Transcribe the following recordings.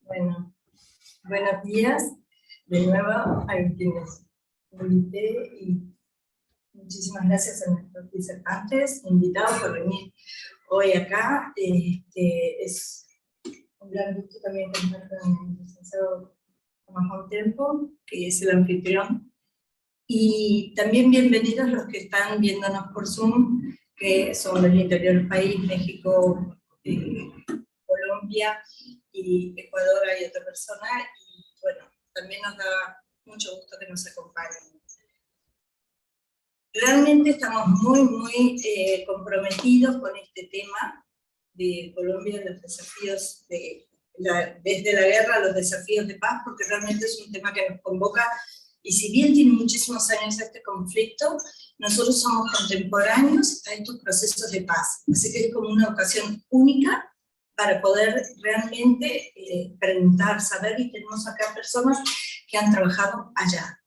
Bueno, buenos días de nuevo a quienes invité y muchísimas gracias a nuestros disertantes, invitados por venir hoy acá. Es un gran gusto también contar con el licenciado Tomás Montempo, que es el anfitrión. Y también bienvenidos los que están viéndonos por Zoom, que son del interior del país, México, Colombia y Ecuador, hay otra persona, y bueno, también nos da mucho gusto que nos acompañen. Realmente estamos muy comprometidos con este tema de Colombia, los desafíos desde la guerra a los desafíos de paz, porque realmente es un tema que nos convoca. Y si bien tiene muchísimos años este conflicto, nosotros somos contemporáneos a estos procesos de paz. Así que es como una ocasión única para poder realmente preguntar, saber, y tenemos acá personas que han trabajado allá,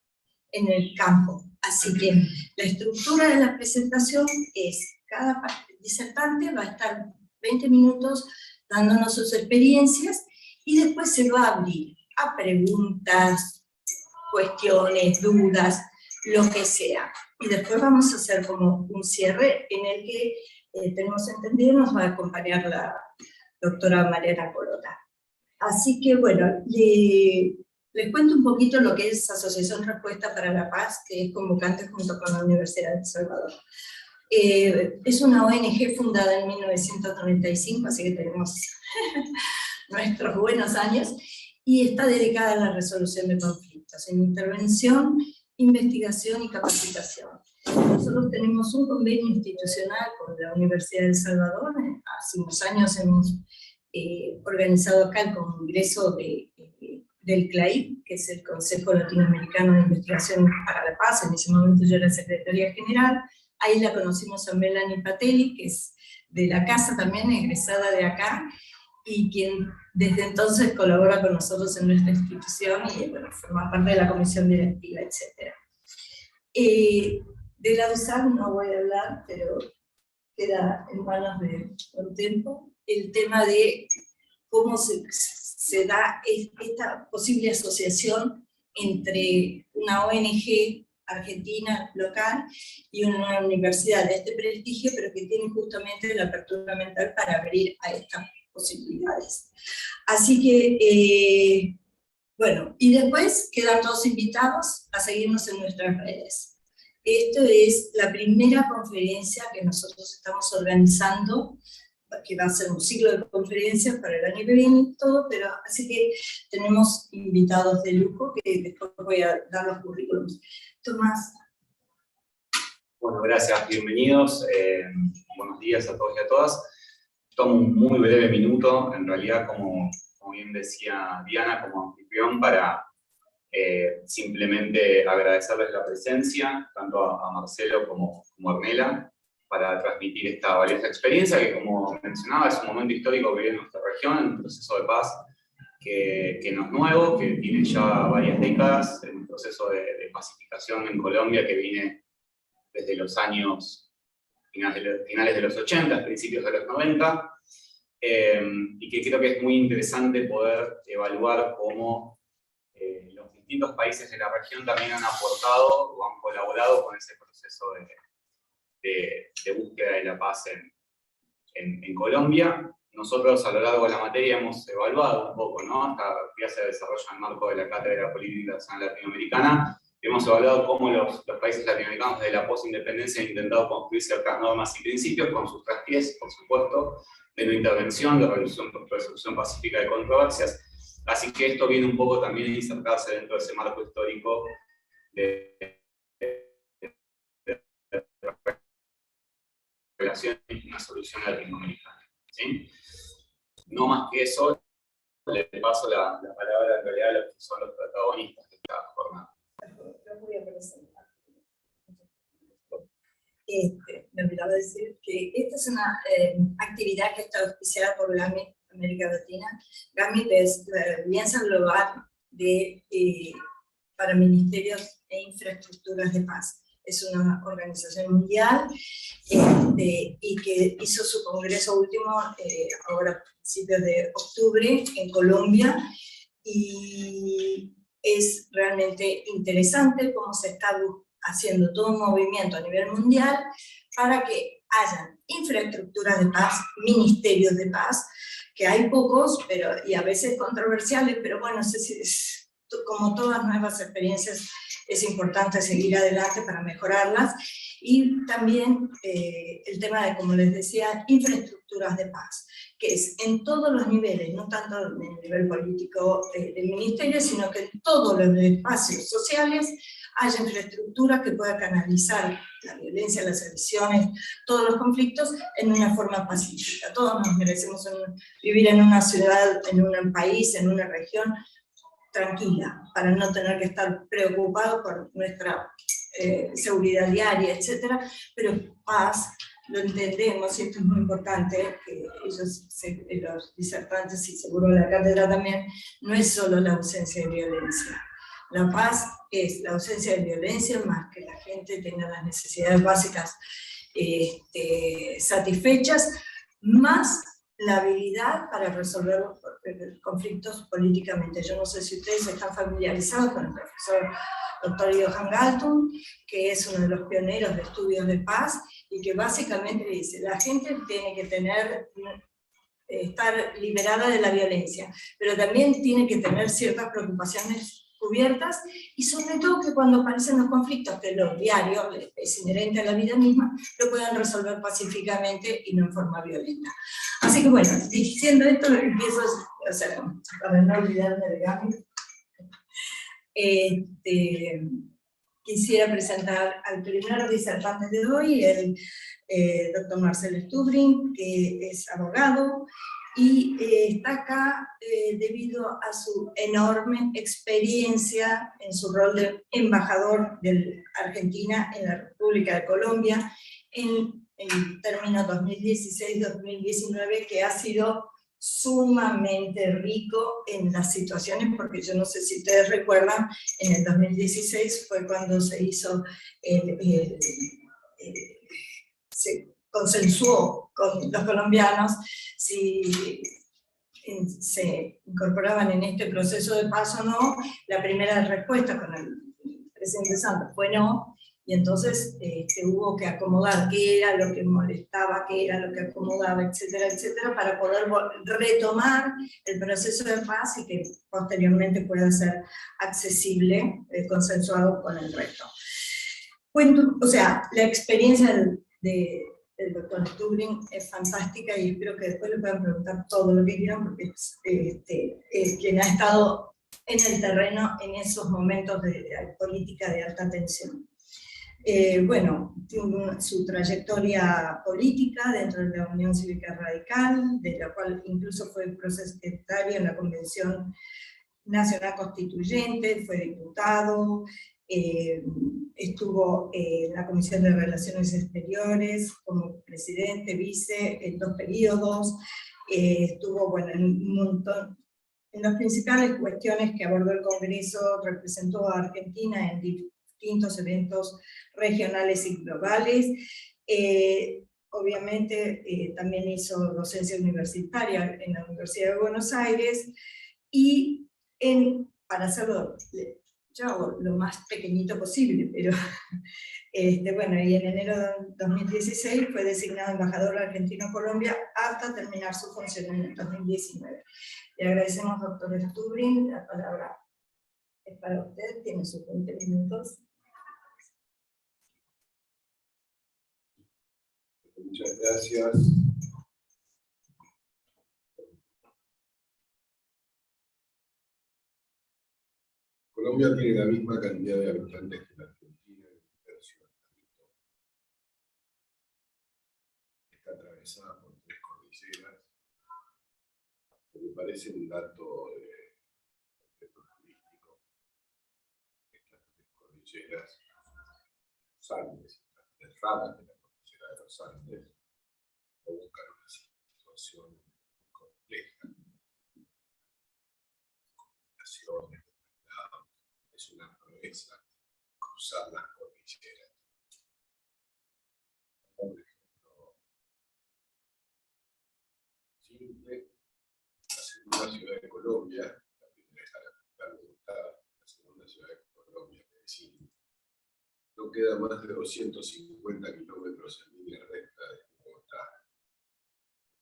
en el campo. Así que la estructura de la presentación es, cada disertante va a estar 20 minutos dándonos sus experiencias, y después se va a abrir a preguntas, cuestiones, dudas, lo que sea. Y después vamos a hacer como un cierre en el que tenemos entendido nos va a acompañar la doctora Mariana Colota. Así que bueno, les cuento un poquito lo que es Asociación Respuesta para la Paz, que es convocante junto con la Universidad de El Salvador. Es una ONG fundada en 1995, así que tenemos nuestros buenos años, y está dedicada a la resolución de conflictos, en intervención, investigación y capacitación. Nosotros tenemos un convenio institucional con la Universidad de El Salvador. Hace unos años hemos organizado acá el congreso del CLAIP, que es el Consejo Latinoamericano de Investigación para la Paz. En ese momento yo era secretaria general. Ahí la conocimos a Melanie Patelli, que es de la casa también, egresada de acá, y quien desde entonces colabora con nosotros en nuestra institución y bueno, forma parte de la comisión directiva, etc. De la USAC no voy a hablar, pero queda en manos de Montempo el tema de cómo se da esta posible asociación entre una ONG argentina local y una universidad de este prestigio, pero que tiene justamente la apertura mental para abrir a estas posibilidades. Así que, bueno, y después quedan todos invitados a seguirnos en nuestras redes. Esto es la primera conferencia que nosotros estamos organizando, que va a ser un ciclo de conferencias para el año que viene y todo, pero así que tenemos invitados de lujo que después voy a dar los currículums. Tomás. Bueno, gracias, bienvenidos, buenos días a todos y a todas. Tomo un muy breve minuto, en realidad, como bien decía Diana, como anfitrión, para simplemente agradecerles la presencia, tanto a Marcelo como a Ornella, para transmitir esta valiosa experiencia que, como mencionaba, es un momento histórico que vive en nuestra región, en un proceso de paz que no es nuevo, que tiene ya varias décadas, en un proceso de pacificación en Colombia que viene desde los años finales de los 80, principios de los 90, y que creo que es muy interesante poder evaluar cómo los distintos países de la región también han aportado o han colaborado con ese proceso de búsqueda de la paz en Colombia. Nosotros a lo largo de la materia hemos evaluado un poco, ¿no? Esta actividad se desarrolla en el marco de la Cátedra Política Internacional Latinoamericana. Hemos evaluado cómo los países latinoamericanos desde la posindependencia han intentado construir ciertas normas y principios con sus traspiés, por supuesto, de no intervención, de resolución pacífica de controversias. Así que esto viene un poco también a insertarse dentro de ese marco histórico de relación y una solución latinoamericana. ¿Sí? No más que eso, le paso la palabra en realidad a los que son los protagonistas de esta jornada. Yo voy a presentar. Me olvidaba decir que esta es una actividad que está auspiciada por GAMIT América Latina. GAMIT es la Alianza Global para Ministerios e Infraestructuras de Paz. es una organización mundial, y que hizo su congreso último ahora a principios de octubre en Colombia, y es realmente interesante cómo se está haciendo todo un movimiento a nivel mundial para que hayan infraestructuras de paz, ministerios de paz, que hay pocos, y a veces controversiales, pero bueno, como todas nuevas experiencias, es importante seguir adelante para mejorarlas, y también el tema de, como les decía, infraestructuras de paz, que es en todos los niveles, no tanto en el nivel político del ministerio, sino que en todos los espacios sociales haya infraestructura que pueda canalizar la violencia, las agresiones, todos los conflictos en una forma pacífica. Todos nos merecemos vivir en una ciudad, en un país, en una región tranquila, para no tener que estar preocupados por nuestra seguridad diaria, etcétera, pero paz, lo entendemos, y esto es muy importante, que ellos, los disertantes y seguro la cátedra también, no es solo la ausencia de violencia. La paz es la ausencia de violencia, más que la gente tenga las necesidades básicas satisfechas, más la habilidad para resolver los conflictos políticamente. Yo no sé si ustedes están familiarizados con el profesor Dr. Johan Galtung, que es uno de los pioneros de estudios de paz, y que básicamente dice, la gente tiene que estar liberada de la violencia, pero también tiene que tener ciertas preocupaciones cubiertas, y sobre todo que cuando aparecen los conflictos, que los diarios, es inherente a la vida misma, lo puedan resolver pacíficamente y no en forma violenta. Así que bueno, diciendo esto, empiezo, o sea, para no olvidarme de Gaby, quisiera presentar al primer disertante de hoy, el doctor Marcelo Stubring, que es abogado, y está acá debido a su enorme experiencia en su rol de embajador de Argentina en la República de Colombia, en el término 2016-2019, que ha sido sumamente rico en las situaciones, porque yo no sé si ustedes recuerdan, en el 2016 fue cuando se hizo, se consensuó con los colombianos si se incorporaban en este proceso de paz o no. La primera respuesta con el presidente Santos fue no, y entonces hubo que acomodar qué era lo que molestaba, qué era lo que acomodaba, etcétera, etcétera, para poder retomar el proceso de paz y que posteriormente pueda ser accesible, consensuado con el resto. O sea, la experiencia del doctor Stubring es fantástica, y espero que después le puedan preguntar todo lo que quieran, porque es quien ha estado en el terreno en esos momentos de política de alta tensión. Bueno, tiene su trayectoria política dentro de la Unión Cívica Radical, de la cual incluso fue secretario en la Convención Nacional Constituyente, fue diputado, estuvo en la Comisión de Relaciones Exteriores como presidente, vice, en 2 periodos, estuvo, bueno, en un montón, en las principales cuestiones que abordó el Congreso, representó a Argentina en distintos eventos regionales y globales. Obviamente también hizo docencia universitaria en la Universidad de Buenos Aires, y para hacerlo, yo hago lo más pequeñito posible, pero bueno, y en enero de 2016 fue designado embajador argentino-Colombia hasta terminar su función en el 2019. Le agradecemos, doctor Stubring, la palabra es para usted, tiene sus 20 minutos. Muchas gracias. Colombia tiene la misma cantidad de habitantes que la Argentina, en un tercio del territorio. Está atravesada por 3 cordilleras, que me parece un dato turístico. Estas 3 cordilleras, los Andes, las 3 ramas de la cordillera de los Andes, provocan una situación compleja. Combinaciones, es una proeza cruzar las cordilleras. una ciudad de Colombia, la primera es la capital Bogotá, la segunda ciudad de Colombia, Medellín. No queda más de 250 kilómetros en línea recta de Bogotá.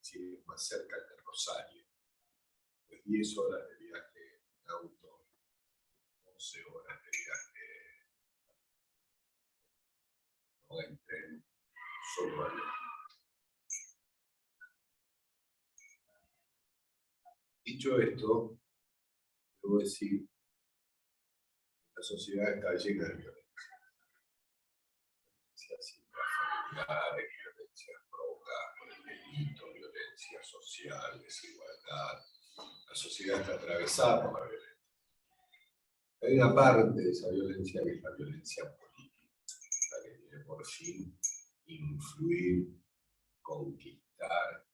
Sí, es más cerca que Rosario. Pues 10 horas de viaje en auto, 11 horas de viaje no en tren, solo avión. Dicho esto, debo decir que la sociedad está llena de violencia. Violencias intrafamiliares, violencias provocadas por el delito, violencia social, desigualdad. La sociedad está atravesada por la violencia. Hay una parte de esa violencia que es la violencia política, la que tiene por fin influir, conquistar,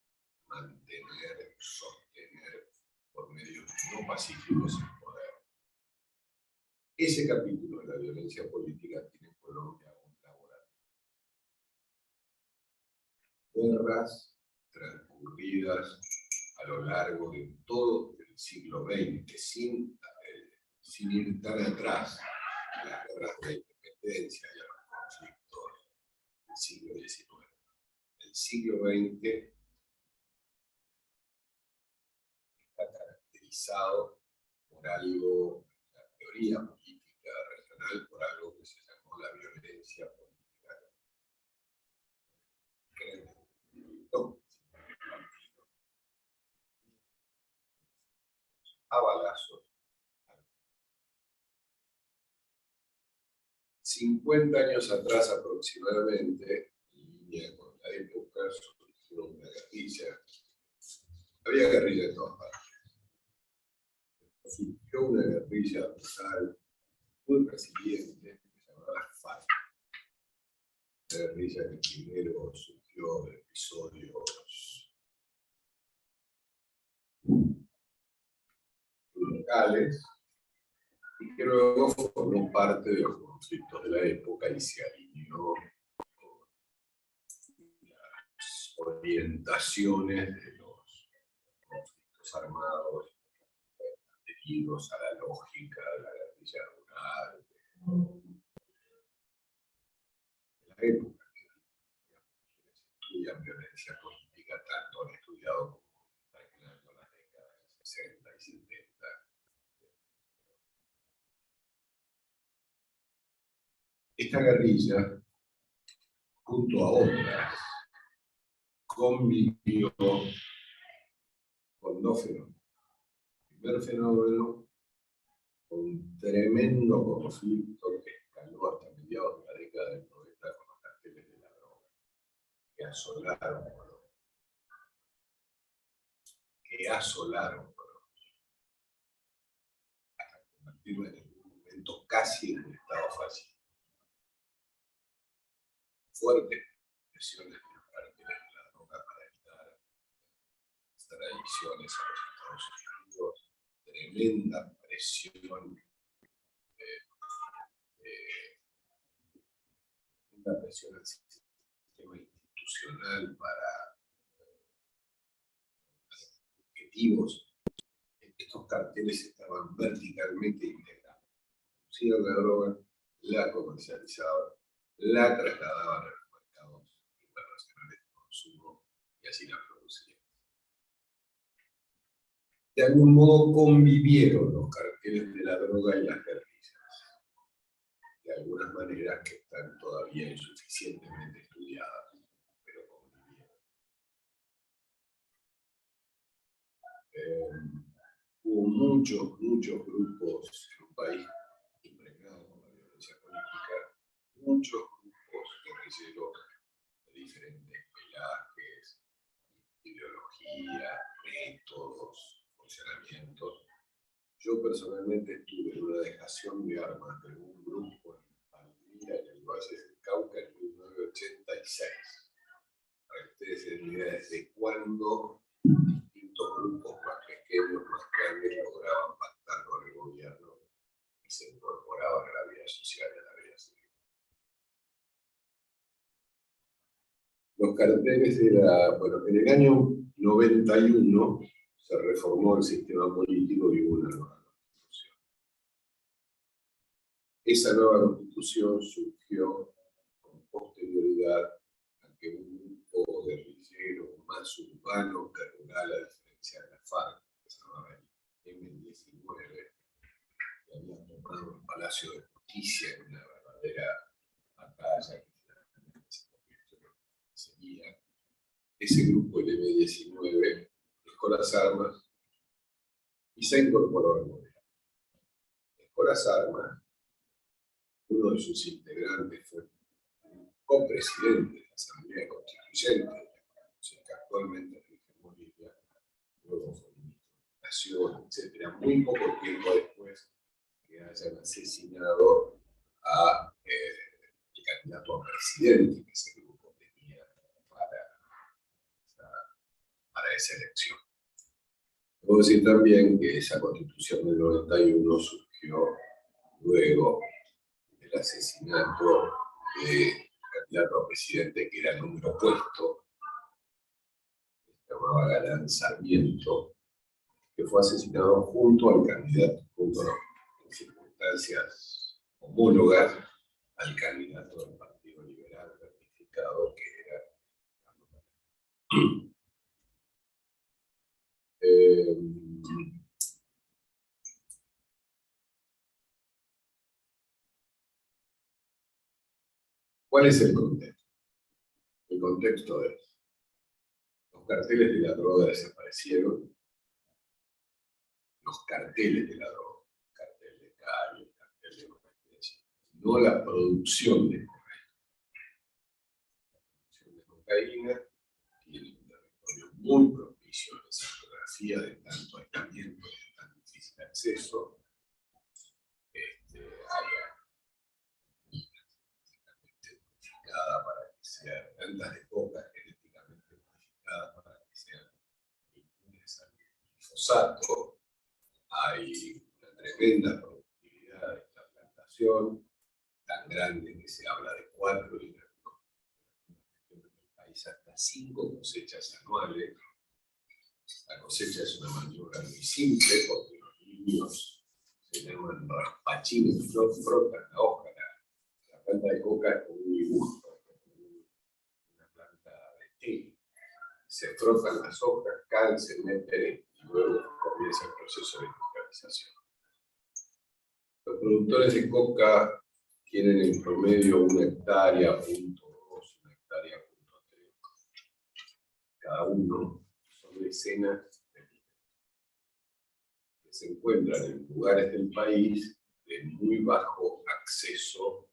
mantener, sostener por medios no pacíficos el poder. Ese capítulo de la violencia política tiene en Colombia un laboratorio. Guerras transcurridas a lo largo de todo el siglo XX, sin ir tan atrás a las guerras de la independencia y a los conflictos del siglo XIX. El siglo XX está caracterizado por algo, la teoría política regional, por algo que se llamó la violencia política. No, a balazos. 50 años atrás aproximadamente, en línea con la época, surgió una guerrilla. Había guerrilla en todas partes. Surgió una guerrilla brutal, muy resiliente, que se llamaba FARC. La guerrilla que primero surgió de episodios locales y que luego formó parte de los conflictos de la época y se alineó con las orientaciones de los conflictos armados adheridos a la lógica de la guerrilla rural de la época. Quienes estudian violencia política tanto han estudiado como terminando las décadas de 60 y 70. Esta guerrilla, junto a otras, convivió con dos fenómenos. El primer fenómeno, un tremendo conflicto que escaló hasta mediados de la década del 90 con los carteles de la droga, que asolaron Colombia. Hasta convertirlo en un momento casi en un estado fascista. Fuertes presiones de los carteles de la droga para evitar extradiciones a los Estados Unidos, tremenda presión, una presión al sistema institucional para objetivos. Estos carteles estaban verticalmente integrados. Producían la droga, la comercializaban, la trasladaban a los mercados internacionales de consumo y así la producían. De algún modo convivieron los carteles de la droga y las guerrillas, de algunas maneras que están todavía insuficientemente estudiadas, pero convivieron. Hubo muchos grupos en un país impregnado con la violencia política, muchos grupos guerrilleros de diferentes pelajes, ideología, métodos, funcionamientos. Yo personalmente estuve en una dejación de armas de un grupo en Palmira, en el Valle del Cauca, en 1986. Para que ustedes se den idea desde cuándo distintos grupos más pequeños, más grandes, lograban pactar con el gobierno y se incorporaban a la vida social y a la vida civil. Los carteles era, bueno, en el año 91 se se reformó el sistema político y hubo una nueva constitución. Esa nueva constitución surgió con posterioridad a que un grupo guerrillero más urbano que rural, a diferencia de la FARC, que se llamaba el M-19, que había tomado el Palacio de Justicia en una verdadera batalla que finalmente se convirtió en lo que seguía. Ese grupo, el M-19, dejó las armas y se incorporó al gobierno. Dejó las armas. Uno de sus integrantes fue copresidente de la Asamblea Constituyente, que actualmente rige en Bolivia, luego fue ministro de Nación, etc. Muy poco tiempo después que hayan asesinado a el candidato a presidente que ese grupo tenía para esa elección. Debo decir también que esa constitución del 91 surgió luego del asesinato del candidato a presidente que era el número opuesto, que se llamaba Galán Sarmiento, que fue asesinado junto al candidato, en circunstancias homólogas al candidato del Partido Liberal ratificado, que era ¿cuál es el contexto? El contexto es: los carteles de la droga desaparecieron, los carteles de la droga, cartel de Cali, cartel de Cocaína, no la producción de cocaína. La producción de cocaína tiene un territorio muy propicio a esa geografía de tanto aislamiento y de tan difícil acceso. Área genéticamente modificada para que sean plantas de coca genéticamente modificadas para que sean inmunes al glifosato. Hay una tremenda productividad de esta plantación, tan grande que se habla de 4 y en el país hasta 5 cosechas anuales. La cosecha es una maniobra muy simple porque los niños se llaman raspachines, frotan la hoja. La planta de coca es como un dibujo, una planta de té. Se frotan las hojas, caen, se meten y luego comienza el proceso de industrialización. Los productores de coca tienen en promedio 1 hectárea, .2, 1 hectárea, .3. Cada uno son decenas de miles que se encuentran en lugares del país de muy bajo acceso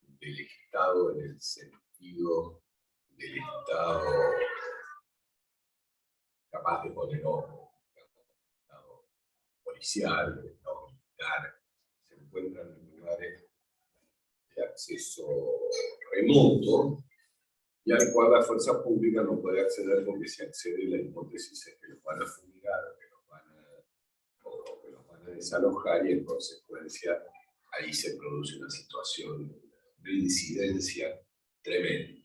del Estado, en el sentido del Estado capaz de poner ojo, del Estado policial, del Estado militar. Se encuentran en lugares de acceso remoto y al cual la fuerza pública no puede acceder porque si accede la hipótesis es que los van a fumigar o que los van a desalojar y en consecuencia ahí se produce una situación de incidencia tremenda.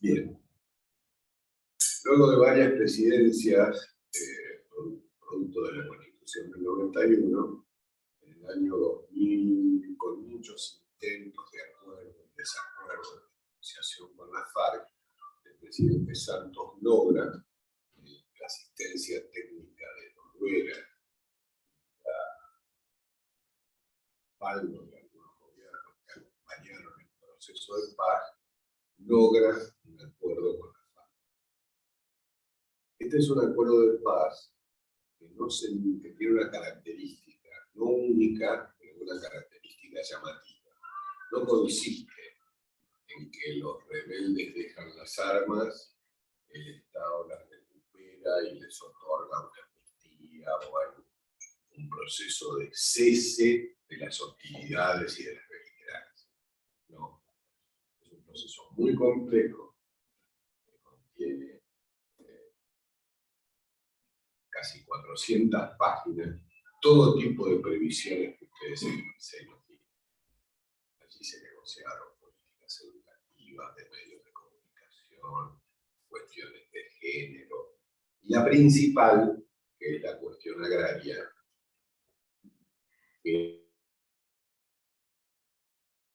Bien. Luego de varias presidencias, producto de la Constitución del 91, en el año 2000, con muchos intentos de acuerdo y desacuerdo, de negociación con la FARC, el presidente Santos logra la asistencia técnica de Noruega, respaldo de algunos gobiernos que acompañaron el proceso de paz, logra un acuerdo con la FARC. Este es un acuerdo de paz que tiene una característica, no única, pero una característica llamativa. No consiste en que los rebeldes dejan las armas, el Estado las recupera y les otorga una amnistía o hay un proceso de cese de las hostilidades y de las beligerancias. No, es un proceso muy complejo que contiene casi 400 páginas, todo tipo de previsiones que ustedes se imaginan. Allí se negociaron políticas educativas, de medios de comunicación, cuestiones de género, Y la principal, que es la cuestión agraria, que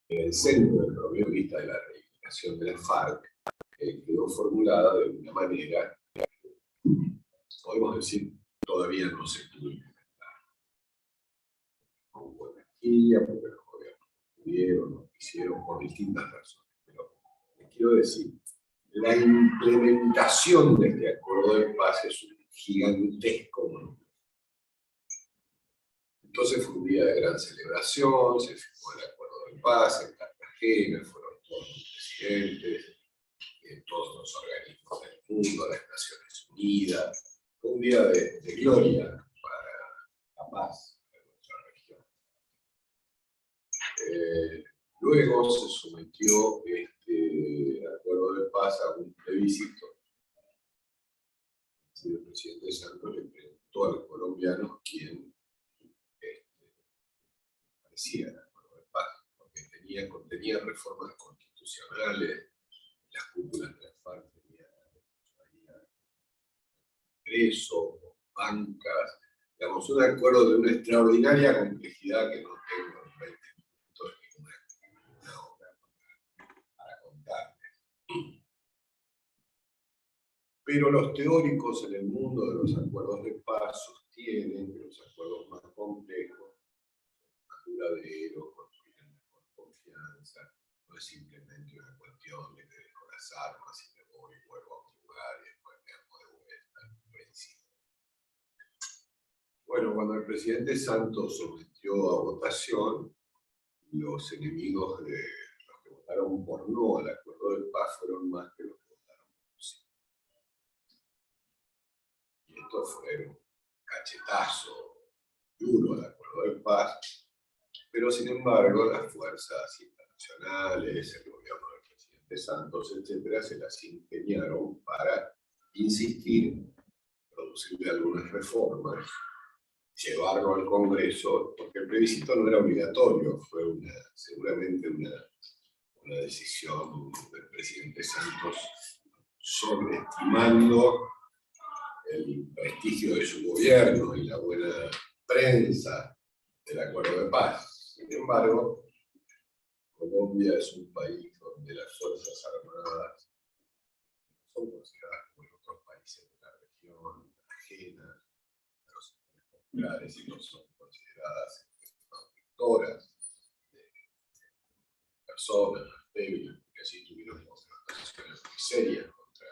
en el centro del problema vista de la reivindicación de la FARC, quedó formulada de una manera, podemos decir, todavía no se pudo implementar. Con buena energía, porque los gobiernos pudieron, no quisieron, por distintas razones. Pero les quiero decir, la implementación de este acuerdo de paz es un gigantesco monumento. Entonces fue un día de gran celebración, se firmó el acuerdo de paz en Cartagena, fueron todos los presidentes, todos los organismos del mundo, las Naciones Unidas. Fue un día de gloria para la paz de nuestra región. Luego se sometió este acuerdo de paz a un plebiscito. El presidente Santos le preguntó a los colombianos quién parecía el acuerdo de paz, porque contenía reformas constitucionales, las cúpulas de la FARC tenían ingresos, bancas, digamos, un acuerdo de una extraordinaria complejidad que no tengo en 20 minutos ni una hora para contarles. Pero los teóricos en el mundo de los acuerdos de paz sostienen que los acuerdos más complejos, más duraderos, construyen mejor confianza, no es simplemente una cuestión de que dejo las armas y me voy y vuelvo a un lugar y después me armo de vuelta al principio. Bueno, cuando el presidente Santos sometió a votación, los enemigos de los que votaron por no al acuerdo de paz fueron más que los que votaron por sí. Y esto fue un cachetazo duro al acuerdo de paz, pero sin embargo las fuerzas internacionales, el gobierno del presidente Santos, etcétera, se las ingeniaron para insistir, producirle algunas reformas, llevarlo al Congreso, porque el plebiscito no era obligatorio, fue seguramente una decisión del presidente Santos sobreestimando el prestigio de su gobierno y la buena prensa del acuerdo de paz. Sin embargo, Colombia es un país donde las Fuerzas Armadas son consideradas como en otros países de la región, ajenas a los sectores populares y no son consideradas protectoras de personas débiles, porque así tuvieron demostraciones muy serias contra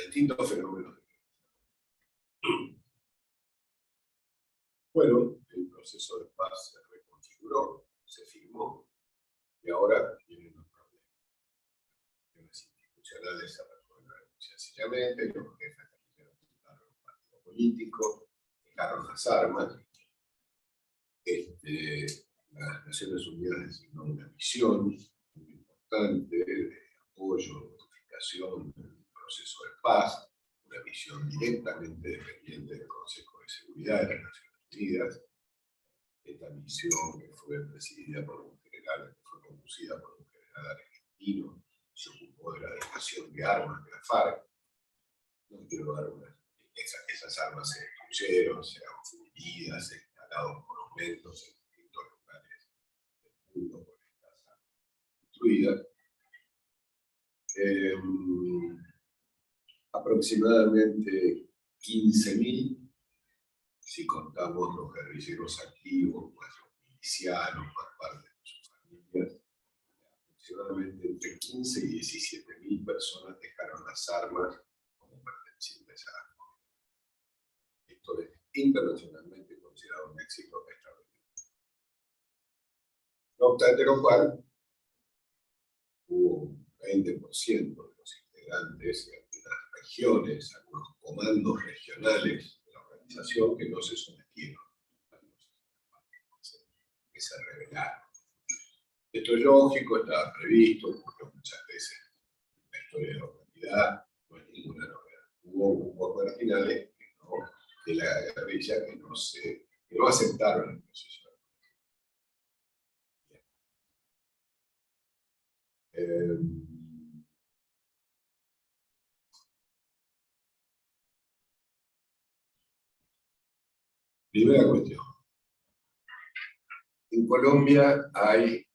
distintos fenómenos. Bueno, el proceso de paz se reconfiguró, se firmó, y ahora vienen los problemas. Los institucionales se reconfiguraron sencillamente, los jefes terminaron de los partidos políticos, dejaron las armas. Las Naciones Unidas designó una misión muy importante de apoyo, notificación del proceso de paz, una misión directamente dependiente del Consejo de Seguridad de las Naciones Unidas. Esta misión, que fue presidida por un general, que fue conducida por un general argentino, se ocupó de la dejación de armas de la FARC. No quiero dar esas armas se destruyeron, se han fundidas, se instalaron monumentos en distintos lugares del mundo con estas armas destruidas. Aproximadamente 15.000, si contamos los guerrilleros activos, más los milicianos, más parte de sus familias, aproximadamente entre 15 y 17.000 personas dejaron las armas como pertenecientes a la comunidad. Esto es internacionalmente considerado un éxito extraordinario. No obstante lo cual, hubo un 20% de los integrantes de algunas regiones, algunos comandos regionales de la organización que no se sometieron a los que se rebelaron. Esto es lógico, estaba previsto, porque muchas veces en la historia de la humanidad no hay ninguna novedad. Hubo grupos marginales de la guerrilla que no aceptaron el proceso. Primera cuestión. En Colombia hay,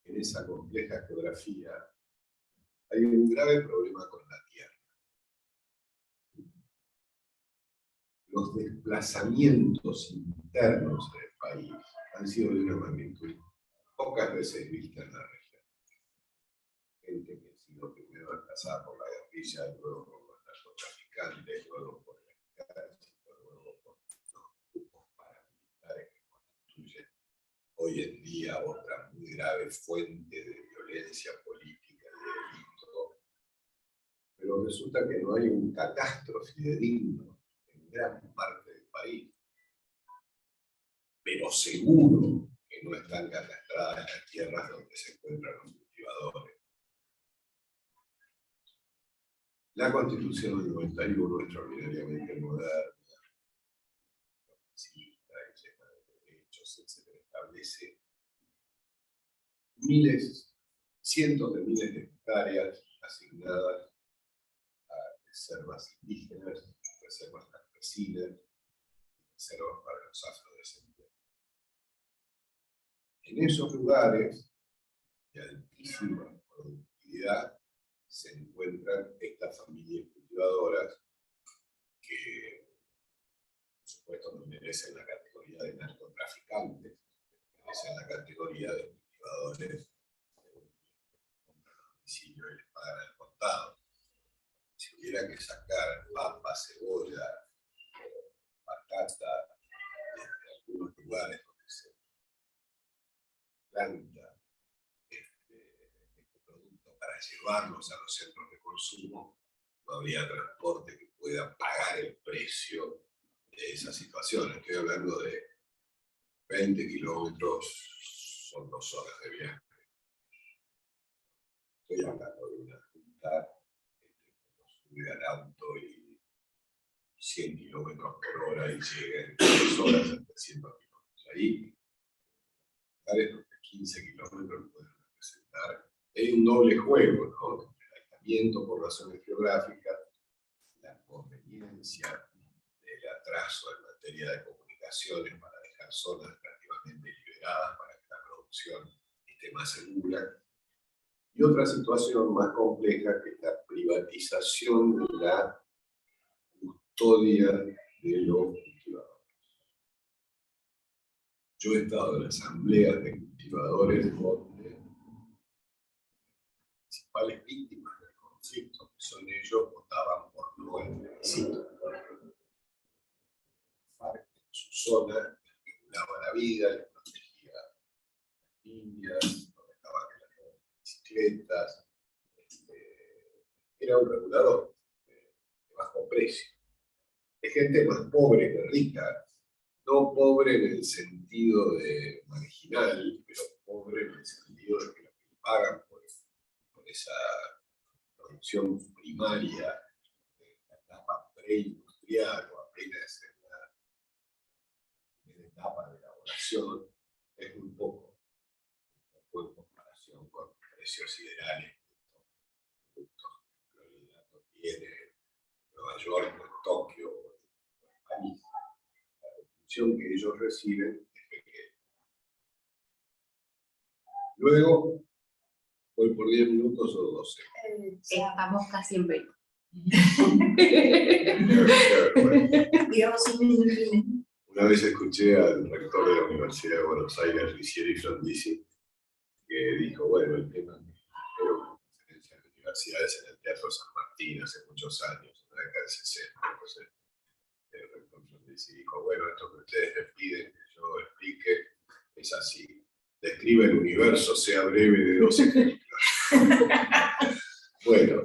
en esa compleja geografía, hay un grave problema con la tierra. Los desplazamientos internos del país han sido de una magnitud pocas veces vista en la región. Gente que ha sido primero desplazada por la guerrilla, luego por los narcotraficantes, luego por el ejército, luego por los grupos paramilitares que constituyen hoy en día otra muy grave fuente de violencia política y de delito. Pero resulta que no hay un catastro fidedigno en gran parte del país. Pero seguro que no están catastradas las tierras donde se encuentran los cultivadores. La Constitución del 91, extraordinariamente moderna, progresista, llena de derechos, etc., establece cientos de miles de hectáreas asignadas a reservas indígenas, reservas campesinas, reservas para los afrodescendientes. En esos lugares de altísima productividad se encuentran estas familias cultivadoras que, por supuesto, no merecen la categoría de narcotraficantes, merecen la categoría de cultivadores que compran a domicilio y les pagan al contado. Si hubiera que sacar papa, cebolla, patata de algunos lugares donde se planta este producto para llevarlos a los centros de consumo, no habría transporte que pueda pagar el precio de esa situación. Estoy hablando de 20 kilómetros, son 2 horas de viaje. Estoy hablando de una ruta sube al auto y 100 kilómetros por hora y llega en 3 horas a 300 kilómetros. Ahí, lugares de 15 kilómetros pueden representar. Hay un doble juego, ¿no? El aislamiento por razones geográficas, la conveniencia del atraso en materia de comunicaciones para dejar zonas relativamente liberadas para que la producción esté más segura. Y otra situación más compleja que es la privatización de la custodia de los cultivadores. Yo he estado en asambleas de cultivadores donde las principales víctimas del conflicto, que son ellos, votaban por no el plebiscito. En su zona les regulaba la vida, les protegía a las niñas, no dejaba que las robaran bicicletas. Era un regulador de bajo precio. De gente más pobre que rica, no pobre en el sentido de marginal, pero pobre en el sentido de que lo que pagan por esa producción primaria, la etapa preindustrial o apenas en la etapa de elaboración, es muy poco en comparación con precios siderales que estos productos tiene Nueva York, o Tokio, o París. La producción que ellos reciben es pequeña. Luego, voy por 10 minutos o 12. Estamos casi en 20. Digamos un minuto. Una vez escuché al rector de la Universidad de Buenos Aires, Ricieri Frondizi, que dijo, bueno, el tema que espero conferencias de universidades en el Teatro San Martín hace muchos años, en la década del 60. Entonces, el rector Frondizi dijo, bueno, esto que ustedes les piden que yo explique es así. Describe el universo, sea breve, de 2 ejemplos. Bueno,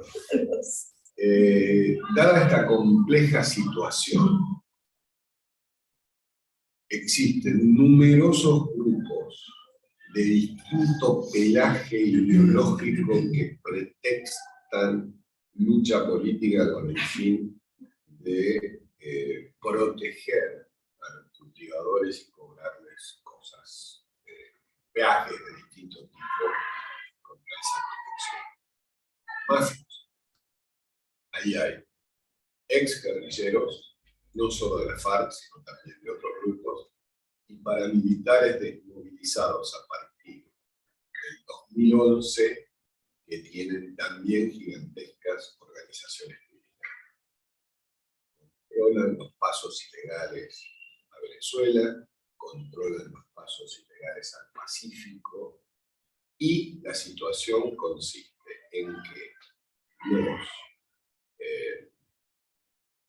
dada esta compleja situación, existen numerosos grupos de distinto pelaje ideológico que pretextan lucha política con el fin de proteger a los cultivadores y cobrarles cosas, peajes de distinto tipo contra esa protección. Mafios. Ahí hay ex guerrilleros no solo de la FARC, sino también de otros grupos, y paramilitares desmovilizados a partir del 2011, que tienen también gigantescas organizaciones criminales. Controlan los pasos ilegales a Venezuela, controlan los pasos ilegales al Pacífico, y la situación consiste en que los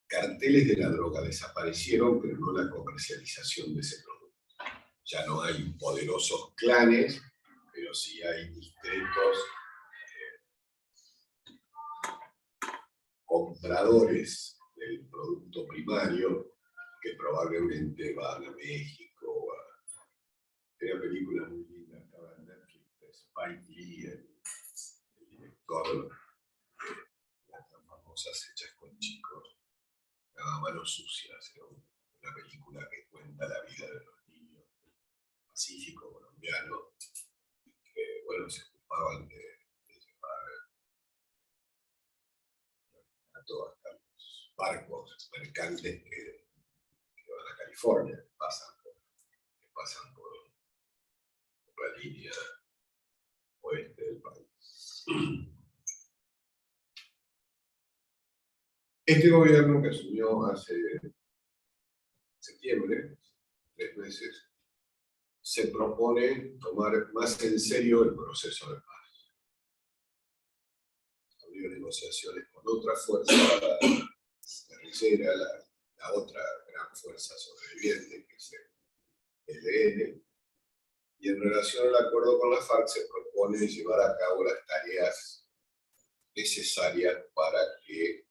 carteles de la droga desaparecieron, pero no la comercialización de ese producto. Ya no hay poderosos clanes, pero sí hay discretos compradores del producto primario que probablemente van a México o a... Hay una película muy linda, estaba en Netflix, de Spike Lee, el director de las tan famosas Hechas con Chicos, a Manos Sucias, una película que cuenta la vida de los niños del Pacífico colombiano, que, bueno, se ocupaban de llevar hasta los barcos mercantes que van a California, que pasan por la línea oeste del país. Este gobierno que asumió hace septiembre, 3 meses, se propone tomar más en serio el proceso de paz. Abrió negociaciones con otra fuerza guerrillera, la otra gran fuerza sobreviviente, que es el ELN, y en relación al acuerdo con la FARC se propone llevar a cabo las tareas necesarias para que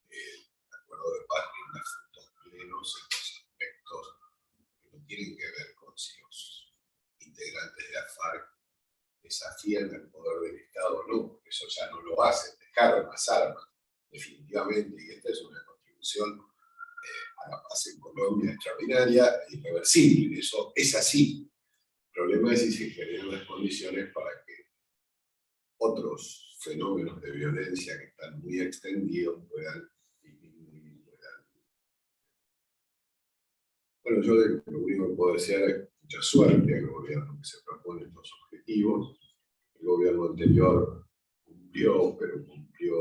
el acuerdo de paz rinda frutos plenos en los aspectos que no tienen que ver con si los integrantes de la FARC desafían el poder del Estado o no, porque eso ya no lo hacen, dejaron las armas, definitivamente, y esta es una contribución a la paz en Colombia extraordinaria e irreversible, eso es así. El problema es si se generan las condiciones para que otros fenómenos de violencia que están muy extendidos puedan disminuir. Bueno, yo lo único que puedo desear es mucha suerte al gobierno que se propone estos objetivos. El gobierno anterior cumplió, pero cumplió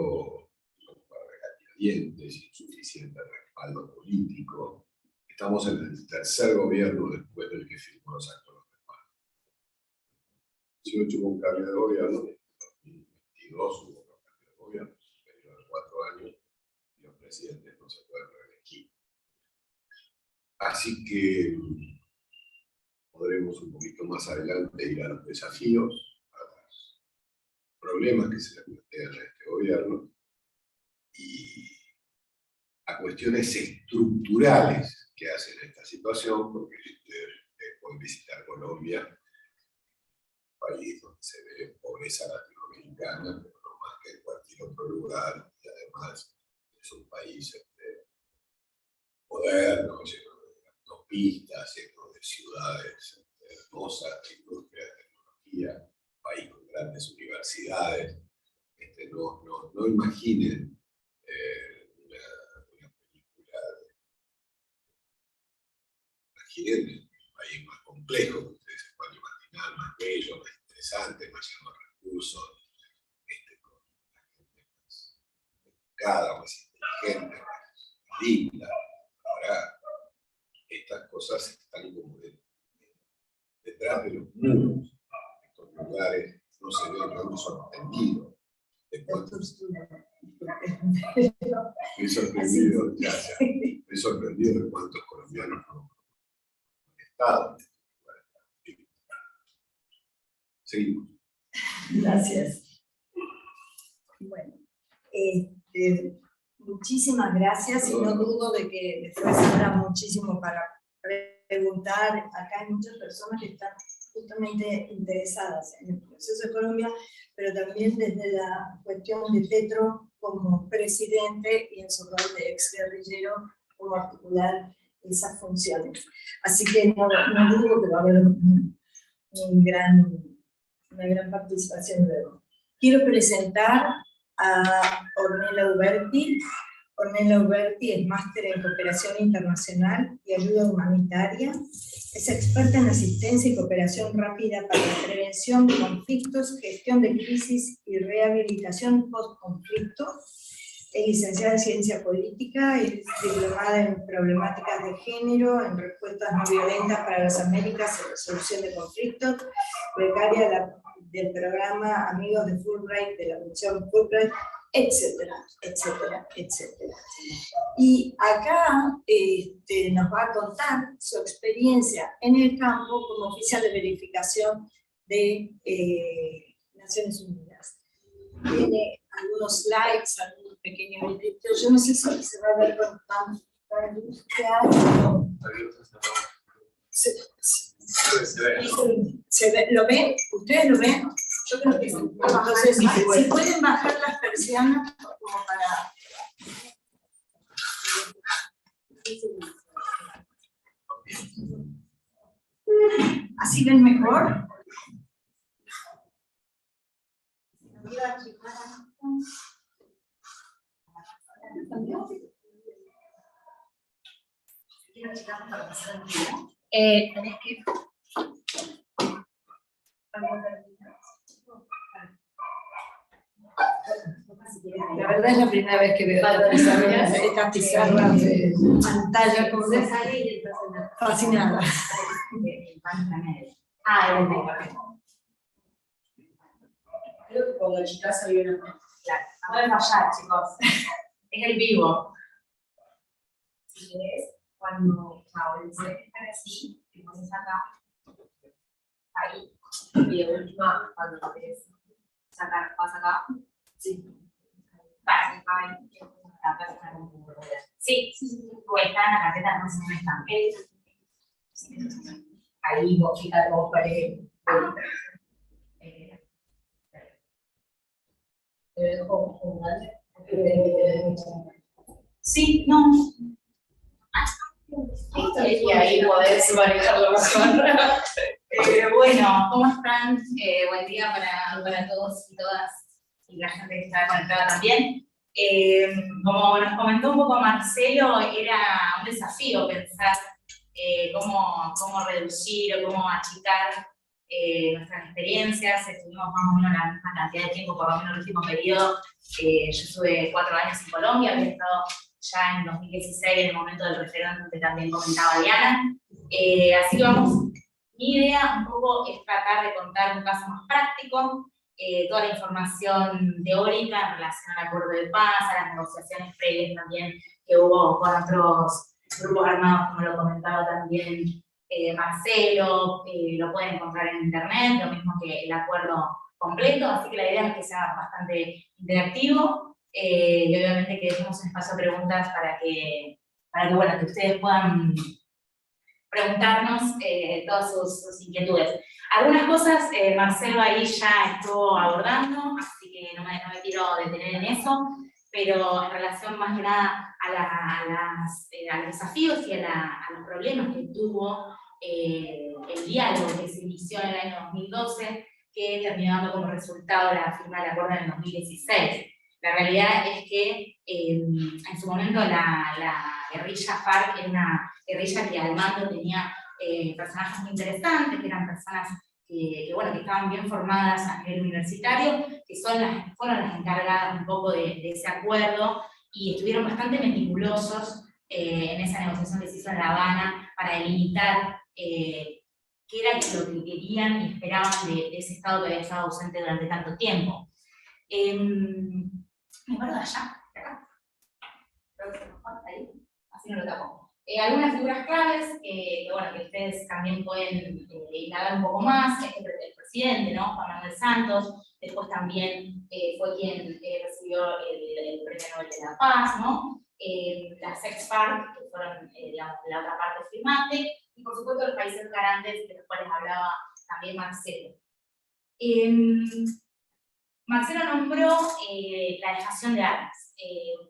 con regañadientes, insuficiente respaldo político. Estamos en el tercer gobierno después del que firmó los acuerdos de paz. 18 hubo un cambio de gobierno, en 2022 hubo un cambio de gobierno, en un periodo de 4 años, y los presidentes no se pueden reelegir. Así que podremos un poquito más adelante ir a los desafíos, a los problemas que se le plantean a este gobierno y a cuestiones estructurales que hacen esta situación, porque ustedes pueden visitar Colombia, país donde se ve pobreza latinoamericana, pero no más que en cualquier otro lugar, y además es un país moderno, lleno de autopistas, lleno de ciudades hermosas, de industria, de tecnología, un país con grandes universidades. No imaginen una película, imaginen un país más complejo que ustedes se pueden imaginar, más bello, más interesante, más lleno de recursos, con la gente más educada, más inteligente, más linda. Ahora, estas cosas están como detrás de los muros. Estos lugares no se ven, yo me he sorprendido. Me he sorprendido, me he sorprendido de cuántos colombianos no han estado. Seguimos. Gracias. Bueno, muchísimas gracias y no dudo de que después habrá muchísimo para preguntar. Acá hay muchas personas que están justamente interesadas en el proceso de Colombia, pero también desde la cuestión de Petro como presidente y en su rol de ex guerrillero, como articular esas funciones. Así que no dudo que va a haber una gran participación luego. Quiero presentar a Ornella Uberti. Ornella Uberti es máster en Cooperación Internacional y Ayuda Humanitaria. Es experta en asistencia y cooperación rápida para la prevención de conflictos, gestión de crisis y rehabilitación post-conflicto. Es licenciada en Ciencia Política, es diplomada en Problemáticas de Género, en Respuestas No Violentas para las Américas y Resolución de Conflictos, becaria del programa Amigos de Fulbright, de la Fundación Fulbright, etcétera, etcétera, etcétera. Y acá nos va a contar su experiencia en el campo como oficial de verificación de Naciones Unidas. Tiene algunos slides, algunos pequeños videitos. Yo no sé si se va a ver con tanta luz que hay. ¿Lo ven? ¿Ustedes lo ven? Yo creo que sí. Entonces, si pueden bajar las persianas como para... ¿Así ven mejor? Tenés que... La verdad es la primera vez que veo estas pizarras de pantalla como de fascinada. Creo que cuando chicas hay una... Claro, no pueden fallar, chicos. Es el vivo. Si querés, cuando estar así, te pones acá, ahí, y de última, cuando lo querés sacar, vas acá. Sí. Para que paguen, sí, o está en la carpeta, no sé dónde están. Ahí, vos, chica, vos, sí, no. Y ahí podés manejarlo mejor. Bueno, ¿cómo están? Buen día para todos y todas, y la gente que está conectada también. Como nos comentó un poco Marcelo, era un desafío pensar cómo reducir o cómo achicar nuestras experiencias. Estuvimos más o menos la misma cantidad de tiempo, por lo menos el último periodo. Yo estuve 4 años en Colombia, había estado ya en 2016, en el momento del referéndum que también comentaba Diana. Así que mi idea un poco es tratar de contar un caso más práctico, toda la información teórica en relación al acuerdo de paz, a las negociaciones previas también que hubo con otros grupos armados, como lo comentaba también Marcelo, lo pueden encontrar en internet, lo mismo que el acuerdo completo, así que la idea es que sea bastante interactivo, y obviamente que dejemos un espacio de preguntas para que bueno, que ustedes puedan preguntarnos todas sus inquietudes. Algunas cosas Marcelo ahí ya estuvo abordando, así que no me quiero detener en eso, pero en relación más que nada a los desafíos y a los problemas que tuvo el diálogo que se inició en el año 2012, que terminó dando como resultado la firma del acuerdo en el 2016. La realidad es que en su momento la guerrilla FARC era una guerrilla que al mando tenía personajes muy interesantes, que eran personas que estaban bien formadas a nivel universitario, que fueron las encargadas un poco de ese acuerdo, y estuvieron bastante meticulosos en esa negociación que se hizo en La Habana para delimitar qué era lo que querían y esperaban de ese Estado que había estado ausente durante tanto tiempo. ¿Me acuerdo de allá? ¿De acá? Creo que se nos falta ahí, así no lo tapo. Algunas figuras claves que ustedes también pueden indagar un poco más, el presidente, ¿no? Juan Manuel Santos, después también fue quien recibió el Premio Nobel de la Paz, ¿no? Las ex-FARC, que fueron la otra parte firmante, y por supuesto los países garantes, de los cuales hablaba también Marcelo. Marcelo nombró la dejación de armas.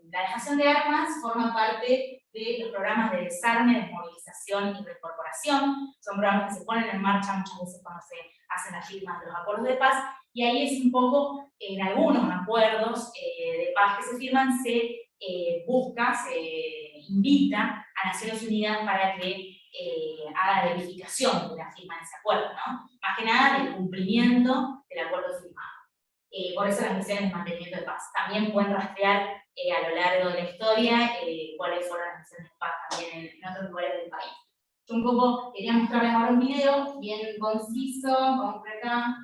La dejación de armas forma parte de los programas de desarme, desmovilización y reincorporación. Son programas que se ponen en marcha muchas veces cuando se hacen las firmas de los acuerdos de paz, y ahí es un poco, en algunos acuerdos de paz que se firman, se busca, se invita a Naciones Unidas para que haga la verificación de la firma de ese acuerdo, ¿no? Más que nada del cumplimiento del acuerdo firmado. Por eso las misiones de mantenimiento de paz. También pueden rastrear a lo largo de la historia cuáles fueron las misiones de paz también en otros lugares del país. Yo un poco quería mostrarles ahora un video bien conciso, vamos por acá.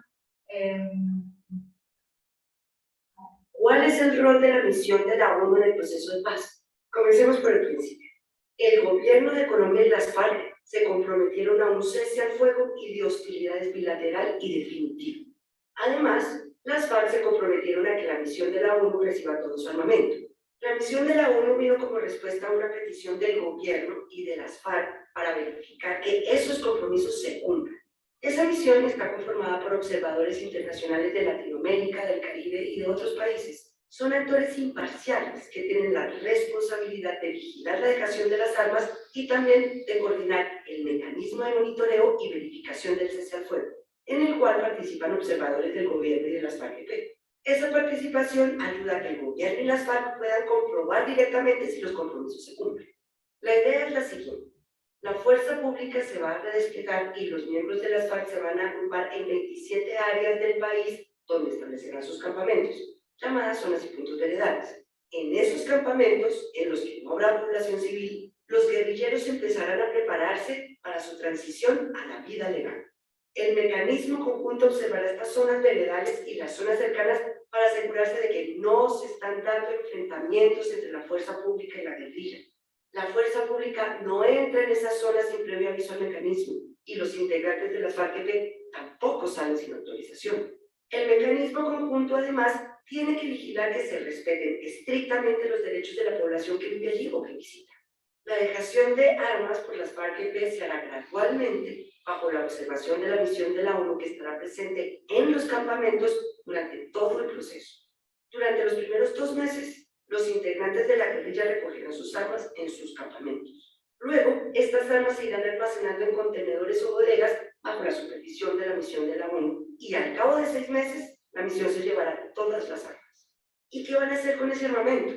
¿Cuál es el rol de la misión de la ONU en el proceso de paz? Comencemos por el principio. El gobierno de Colombia y las FARC se comprometieron a un cese al fuego y de hostilidades bilateral y definitivo. Además, las FARC se comprometieron a que la misión de la ONU reciba todo su armamento. La misión de la ONU vino como respuesta a una petición del gobierno y de las FARC para verificar que esos compromisos se cumplan. Esa misión está conformada por observadores internacionales de Latinoamérica, del Caribe y de otros países. Son actores imparciales que tienen la responsabilidad de vigilar la dejación de las armas y también de coordinar el mecanismo de monitoreo y verificación del cese al fuego, en el cual participan observadores del gobierno y de las FARC-EP. Esa participación ayuda a que el gobierno y las FARC puedan comprobar directamente si los compromisos se cumplen. La idea es la siguiente. La fuerza pública se va a desplegar y los miembros de las FARC se van a agrupar en 27 áreas del país donde establecerán sus campamentos, llamadas zonas y puntos veredales. En esos campamentos, en los que no habrá población civil, los guerrilleros empezarán a prepararse para su transición a la vida legal. El mecanismo conjunto observará estas zonas veredales y las zonas cercanas para asegurarse de que no se están dando enfrentamientos entre la fuerza pública y la guerrilla. La fuerza pública no entra en esas zonas sin previo aviso al mecanismo y los integrantes de las FARC-EP tampoco salen sin autorización. El mecanismo conjunto, además, tiene que vigilar que se respeten estrictamente los derechos de la población que vive allí o que visita. La dejación de armas por las FARC-EP se hará gradualmente bajo la observación de la misión de la ONU que estará presente en los campamentos durante todo el proceso. Durante los primeros 2 meses, los integrantes de la guerrilla recogerán sus armas en sus campamentos. Luego, estas armas se irán almacenando en contenedores o bodegas bajo la supervisión de la misión de la ONU y al cabo de 6 meses, la misión se llevará todas las armas. ¿Y qué van a hacer con ese armamento?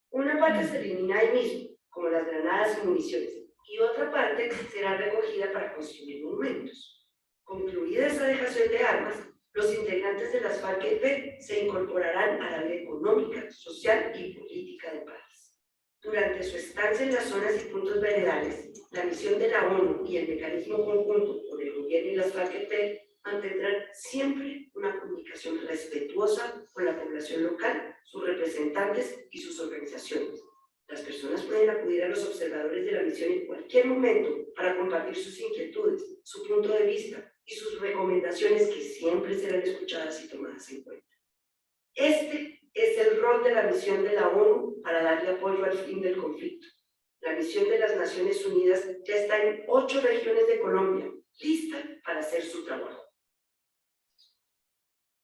Una parte se elimina ahí mismo, como las granadas y municiones, y otra parte será recogida para construir monumentos. Concluida esa dejación de armas, los integrantes de las FARC-EP se incorporarán a la vida económica, social y política del país. Durante su estancia en las zonas y puntos veredales, la misión de la ONU y el mecanismo conjunto con el gobierno y las FARC-EP mantendrán siempre una comunicación respetuosa con la población local, sus representantes y sus organizaciones. Las personas pueden acudir a los observadores de la misión en cualquier momento para compartir sus inquietudes, su punto de vista y sus recomendaciones que siempre serán escuchadas y tomadas en cuenta. Este es el rol de la misión de la ONU para darle apoyo al fin del conflicto. La misión de las Naciones Unidas ya está en 8 regiones de Colombia, lista para hacer su trabajo.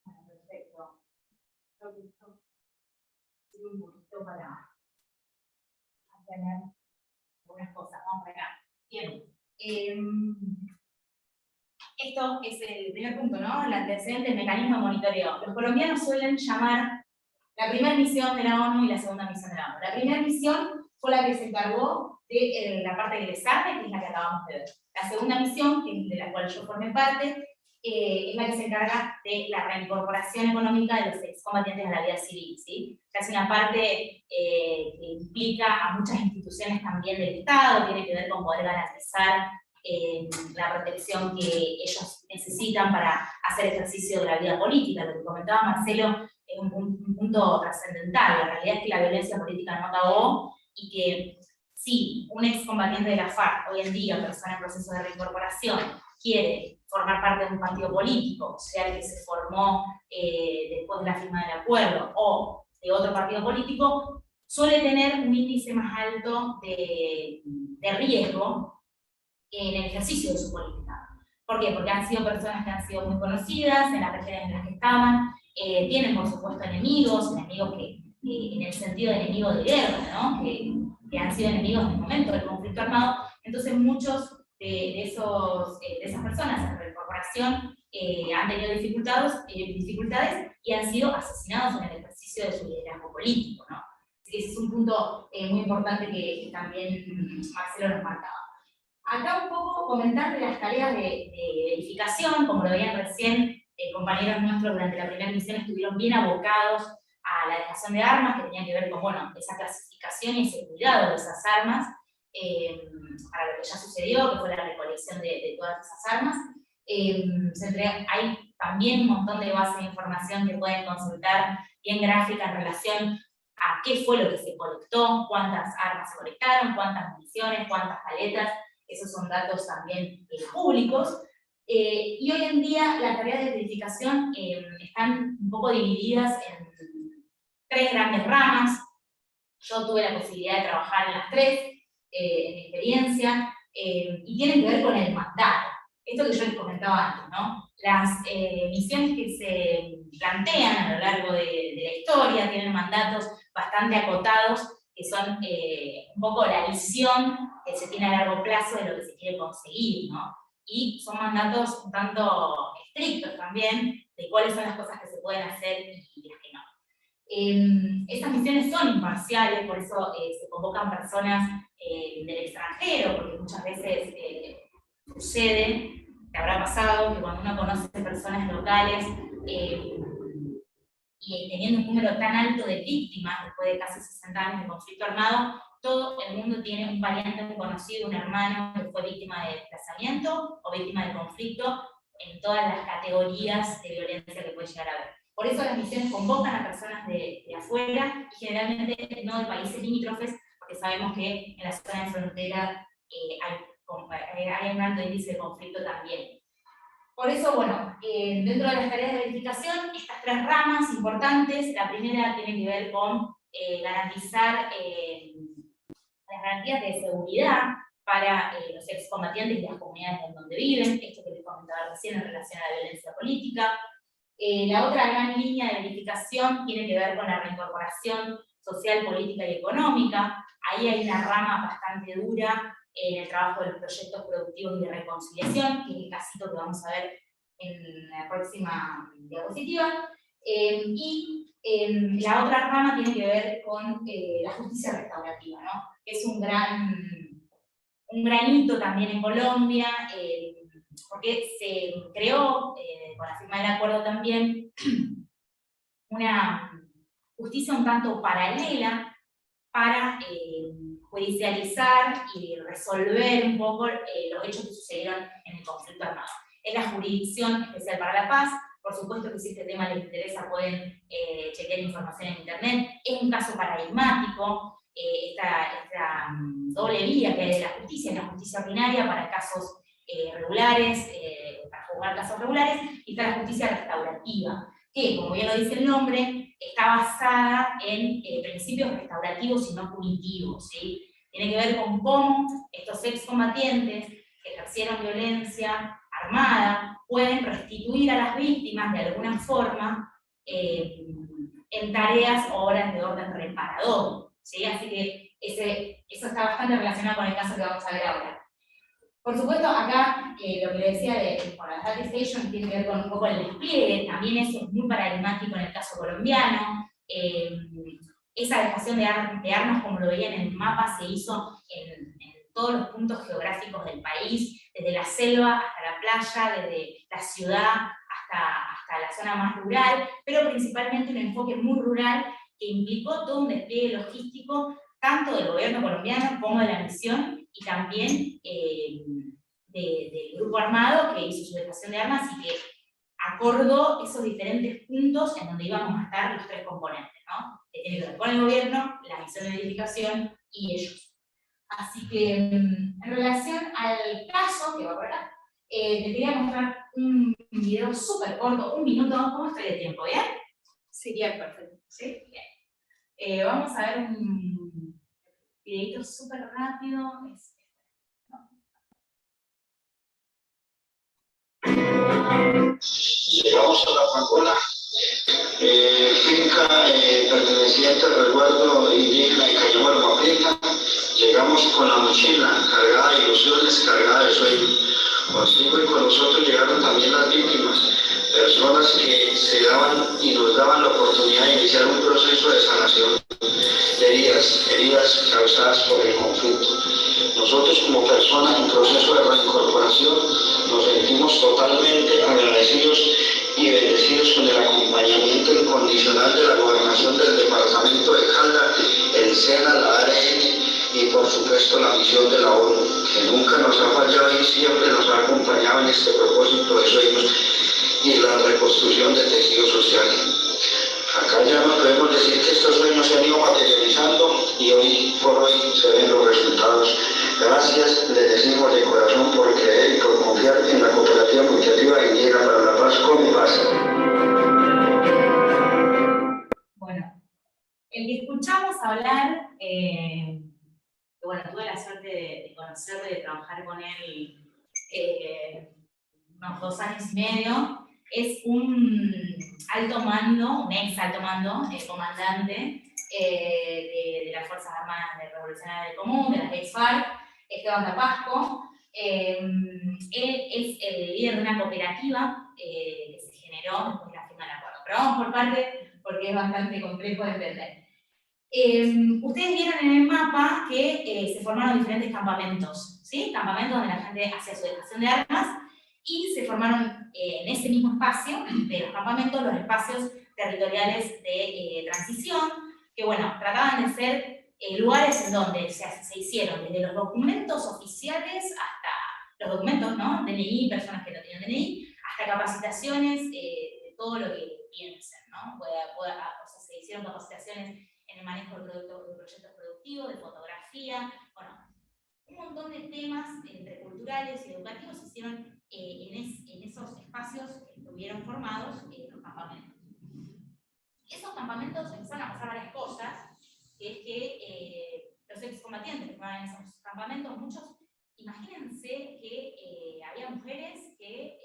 Perfecto. Un poquito para tener algunas cosas. Vamos para acá. Bien. Esto es el primer punto, ¿no? El antecedente del mecanismo de monitoreo. Los colombianos suelen llamar la primera misión de la ONU y la segunda misión de la ONU. La primera misión fue la que se encargó de la parte del desarme, que es la que acabamos de ver. La segunda misión, que es de la cual yo formé parte, es la que se encarga de la reincorporación económica de los excombatientes a la vida civil, ¿sí? Que es una parte que implica a muchas instituciones también del Estado, tiene que ver con poder garantizar la protección que ellos necesitan para hacer ejercicio de la vida política. Lo que comentaba Marcelo es un punto trascendental. La realidad es que la violencia política no acabó y que si un excombatiente de la FARC, hoy en día persona en proceso de reincorporación, quiere formar parte de un partido político, sea el que se formó después de la firma del acuerdo o de otro partido político, suele tener un índice más alto de riesgo en el ejercicio de su política. ¿Por qué? Porque han sido personas que han sido muy conocidas en las regiones en las que estaban, tienen por supuesto enemigos que en el sentido de enemigo de guerra, ¿no? Que han sido enemigos en el momento del conflicto armado. Entonces muchos de esas personas en reincorporación han tenido dificultades y han sido asesinados en el ejercicio de su liderazgo político, ¿no? Así Sí, ese es un punto muy importante que también Marcelo nos marcaba. Acá un poco comentar de las tareas de verificación, como lo veían recién, compañeros nuestros durante la primera misión estuvieron bien abocados a la dejación de armas, que tenían que ver con, bueno, esa clasificación y ese cuidado de esas armas, para lo que ya sucedió, que fue la recolección de todas esas armas. Hay también un montón de bases de información que pueden consultar, bien gráfica en relación a qué fue lo que se colectó, cuántas armas se colectaron, cuántas municiones, cuántas paletas. Esos son datos también públicos. Y hoy en día las tareas de verificación están un poco divididas en 3 grandes ramas. Yo tuve la posibilidad de trabajar en las 3, en mi experiencia, y tienen que ver con el mandato. Esto que yo les comentaba antes, ¿no? Las misiones que se plantean a lo largo de la historia tienen mandatos bastante acotados, que son un poco la visión que se tiene a largo plazo de lo que se quiere conseguir, ¿no? Y son mandatos un tanto estrictos también, de cuáles son las cosas que se pueden hacer y las que no. Estas misiones son imparciales, por eso se convocan personas del extranjero, porque muchas veces sucede, que habrá pasado, que cuando uno conoce personas locales, y teniendo un número tan alto de víctimas, después de casi 60 años de conflicto armado, todo el mundo tiene un pariente, un conocido, un hermano que fue víctima de desplazamiento o víctima de conflicto en todas las categorías de violencia que puede llegar a haber. Por eso las misiones convocan a personas de afuera y generalmente no de países limítrofes, porque sabemos que en la zona de frontera hay un alto índice de conflicto también. Por eso, bueno, dentro de las tareas de verificación, estas 3 ramas importantes, la primera tiene que ver con garantizar las garantías de seguridad para los excombatientes y las comunidades en donde viven, esto que les comentaba recién en relación a la violencia política. La otra gran línea de verificación tiene que ver con la reincorporación social, política y económica. Ahí hay una rama bastante dura en el trabajo de los proyectos productivos y de reconciliación, que es el casito que vamos a ver en la próxima diapositiva. La otra rama tiene que ver con la justicia restaurativa, ¿no? Es un gran hito también en Colombia, porque se creó, con la firma del acuerdo también, una justicia un tanto paralela para judicializar y resolver un poco los hechos que sucedieron en el conflicto armado. Es la Jurisdicción Especial para la Paz. Por supuesto que si este tema les interesa pueden chequear información en internet. Es un caso paradigmático, esta doble vía que hay de la justicia ordinaria para casos regulares, para juzgar casos regulares, y está la justicia restaurativa, que, como bien lo dice el nombre, está basada en principios restaurativos y no punitivos, ¿sí? Tiene que ver con cómo estos excombatientes que ejercieron violencia armada pueden restituir a las víctimas de alguna forma en tareas o obras de orden reparador, ¿sí? Así que eso está bastante relacionado con el caso que vamos a ver ahora. Por supuesto, acá lo que le decía con las data station tiene que ver con un poco el despliegue, también eso es muy paradigmático en el caso colombiano. Esa dejación de armas, como lo veían en el mapa, se hizo en todos los puntos geográficos del país, desde la selva hasta la playa, desde la ciudad hasta la zona más rural, pero principalmente un enfoque muy rural que implicó todo un despliegue logístico, tanto del gobierno colombiano como de la misión, y también del grupo armado que hizo su dejación de armas y que acordó esos diferentes puntos en donde íbamos a estar los 3 componentes, ¿no? Que tiene que ver con el gobierno, la misión de verificación y ellos. Así que, en relación al caso, que va por acá, les quería mostrar un video súper corto, 1 minuto. ¿Cómo estoy de tiempo? ¿Bien? Sí, bien, perfecto. ¿Sí? Bien. Vamos a ver un videito súper rápido. Llegamos a La Pacola, finca perteneciente al resguardo indígena de Cañamar Mapieta. Llegamos con la mochila cargada de ilusiones, cargada de sueños. Consigo y con nosotros llegaron también las víctimas, personas que se daban y nos daban la oportunidad de iniciar un proceso de sanación de vida. heridas causadas por el conflicto. Nosotros como personas en proceso de reincorporación nos sentimos totalmente agradecidos y bendecidos con el acompañamiento incondicional de la Gobernación del Departamento de Caldas, el SENA, la ARN y por supuesto la misión de la ONU, que nunca nos ha fallado y siempre nos ha acompañado en este propósito de sueños y la reconstrucción del tejido social. Acá ya no podemos decir que estos sueños se han ido materializando y hoy por hoy se ven los resultados. Gracias, les decimos de corazón por creer y por confiar en la Cooperativa Multiactiva Indígena para la Paz, COMIPAS. Bueno, el que escuchamos hablar, bueno, tuve la suerte de conocerlo y de trabajar con él unos 2 años y medio, es un alto mando, un ex alto mando, comandante de las Fuerzas Armadas Revolucionarias del Común, de las ex-FARC, Esteban Tapasco. Él es el líder de una cooperativa que se generó después de la firma del acuerdo. Pero vamos por parte, porque es bastante complejo de entender. Ustedes vieron en el mapa que se formaron diferentes campamentos, ¿sí? Campamentos donde la gente hacía su dejación de armas, y se formaron en ese mismo espacio de los campamentos los espacios territoriales de transición, que bueno, trataban de ser lugares en donde se hicieron desde los documentos oficiales hasta los documentos, ¿no? DNI, personas que no tenían DNI, hasta capacitaciones de todo lo que piensen, ¿no? O sea, se hicieron capacitaciones en el manejo de proyectos productivos, de fotografía, bueno, un montón de temas entre culturales y educativos se hicieron en esos espacios que estuvieron formados en los campamentos. Esos campamentos empezaron a pasar varias cosas, que es que los excombatientes que estaban en esos campamentos, muchos, imagínense que había mujeres que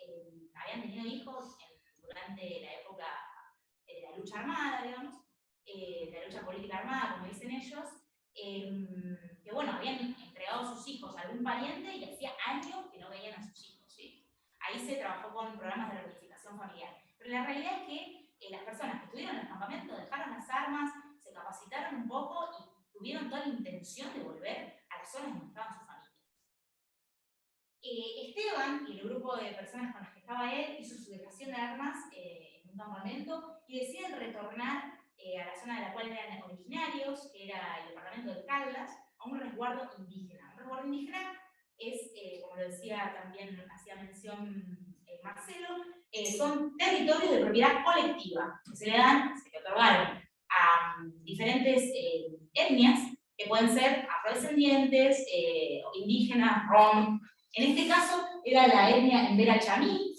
habían tenido hijos durante la época de la lucha armada, digamos, la lucha política armada, como dicen ellos, que bueno, habían entregado a sus hijos a algún pariente y hacía años que no veían a sus hijos, ¿sí? Ahí se trabajó con programas de reunificación familiar. Pero la realidad es que las personas que estuvieron en el campamento dejaron las armas, se capacitaron un poco y tuvieron toda la intención de volver a las zonas donde estaban sus familias. Esteban y el grupo de personas con las que estaba él hizo su dejación de armas en un campamento y deciden retornar a la zona de la cual eran originarios, que era el departamento de Caldas, a un resguardo indígena. Un resguardo indígena es, como lo decía también, hacía mención Marcelo, son territorios de propiedad colectiva, que se le otorgaron a diferentes etnias, que pueden ser afrodescendientes, indígenas, rom. En este caso era la etnia Embera Chamí,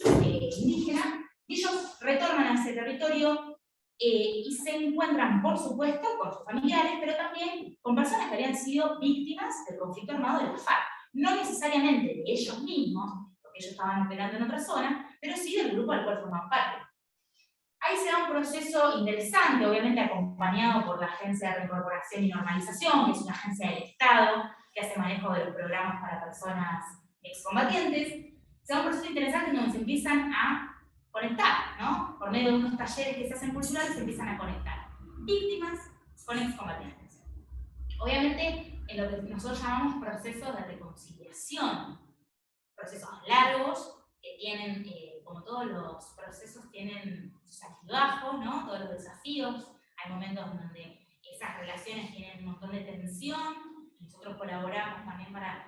indígena, y ellos retornan a ese territorio y se encuentran, por supuesto, con sus familiares, pero también con personas que habían sido víctimas del conflicto armado de la FARC. No necesariamente de ellos mismos, porque ellos estaban operando en otra zona, pero sí del grupo al cual formaban parte. Ahí se da un proceso interesante, obviamente acompañado por la Agencia de Reincorporación y Normalización, que es una agencia del Estado que hace manejo de los programas para personas excombatientes. Se da un proceso interesante en donde se empiezan a conectar, ¿no? Por medio de unos talleres que se hacen culturales se empiezan a conectar víctimas con excombatientes. Obviamente, en lo que nosotros llamamos procesos de reconciliación, procesos largos que tienen, como todos los procesos, tienen sus altibajos, ¿no? Todos los desafíos. Hay momentos en donde esas relaciones tienen un montón de tensión, nosotros colaboramos también para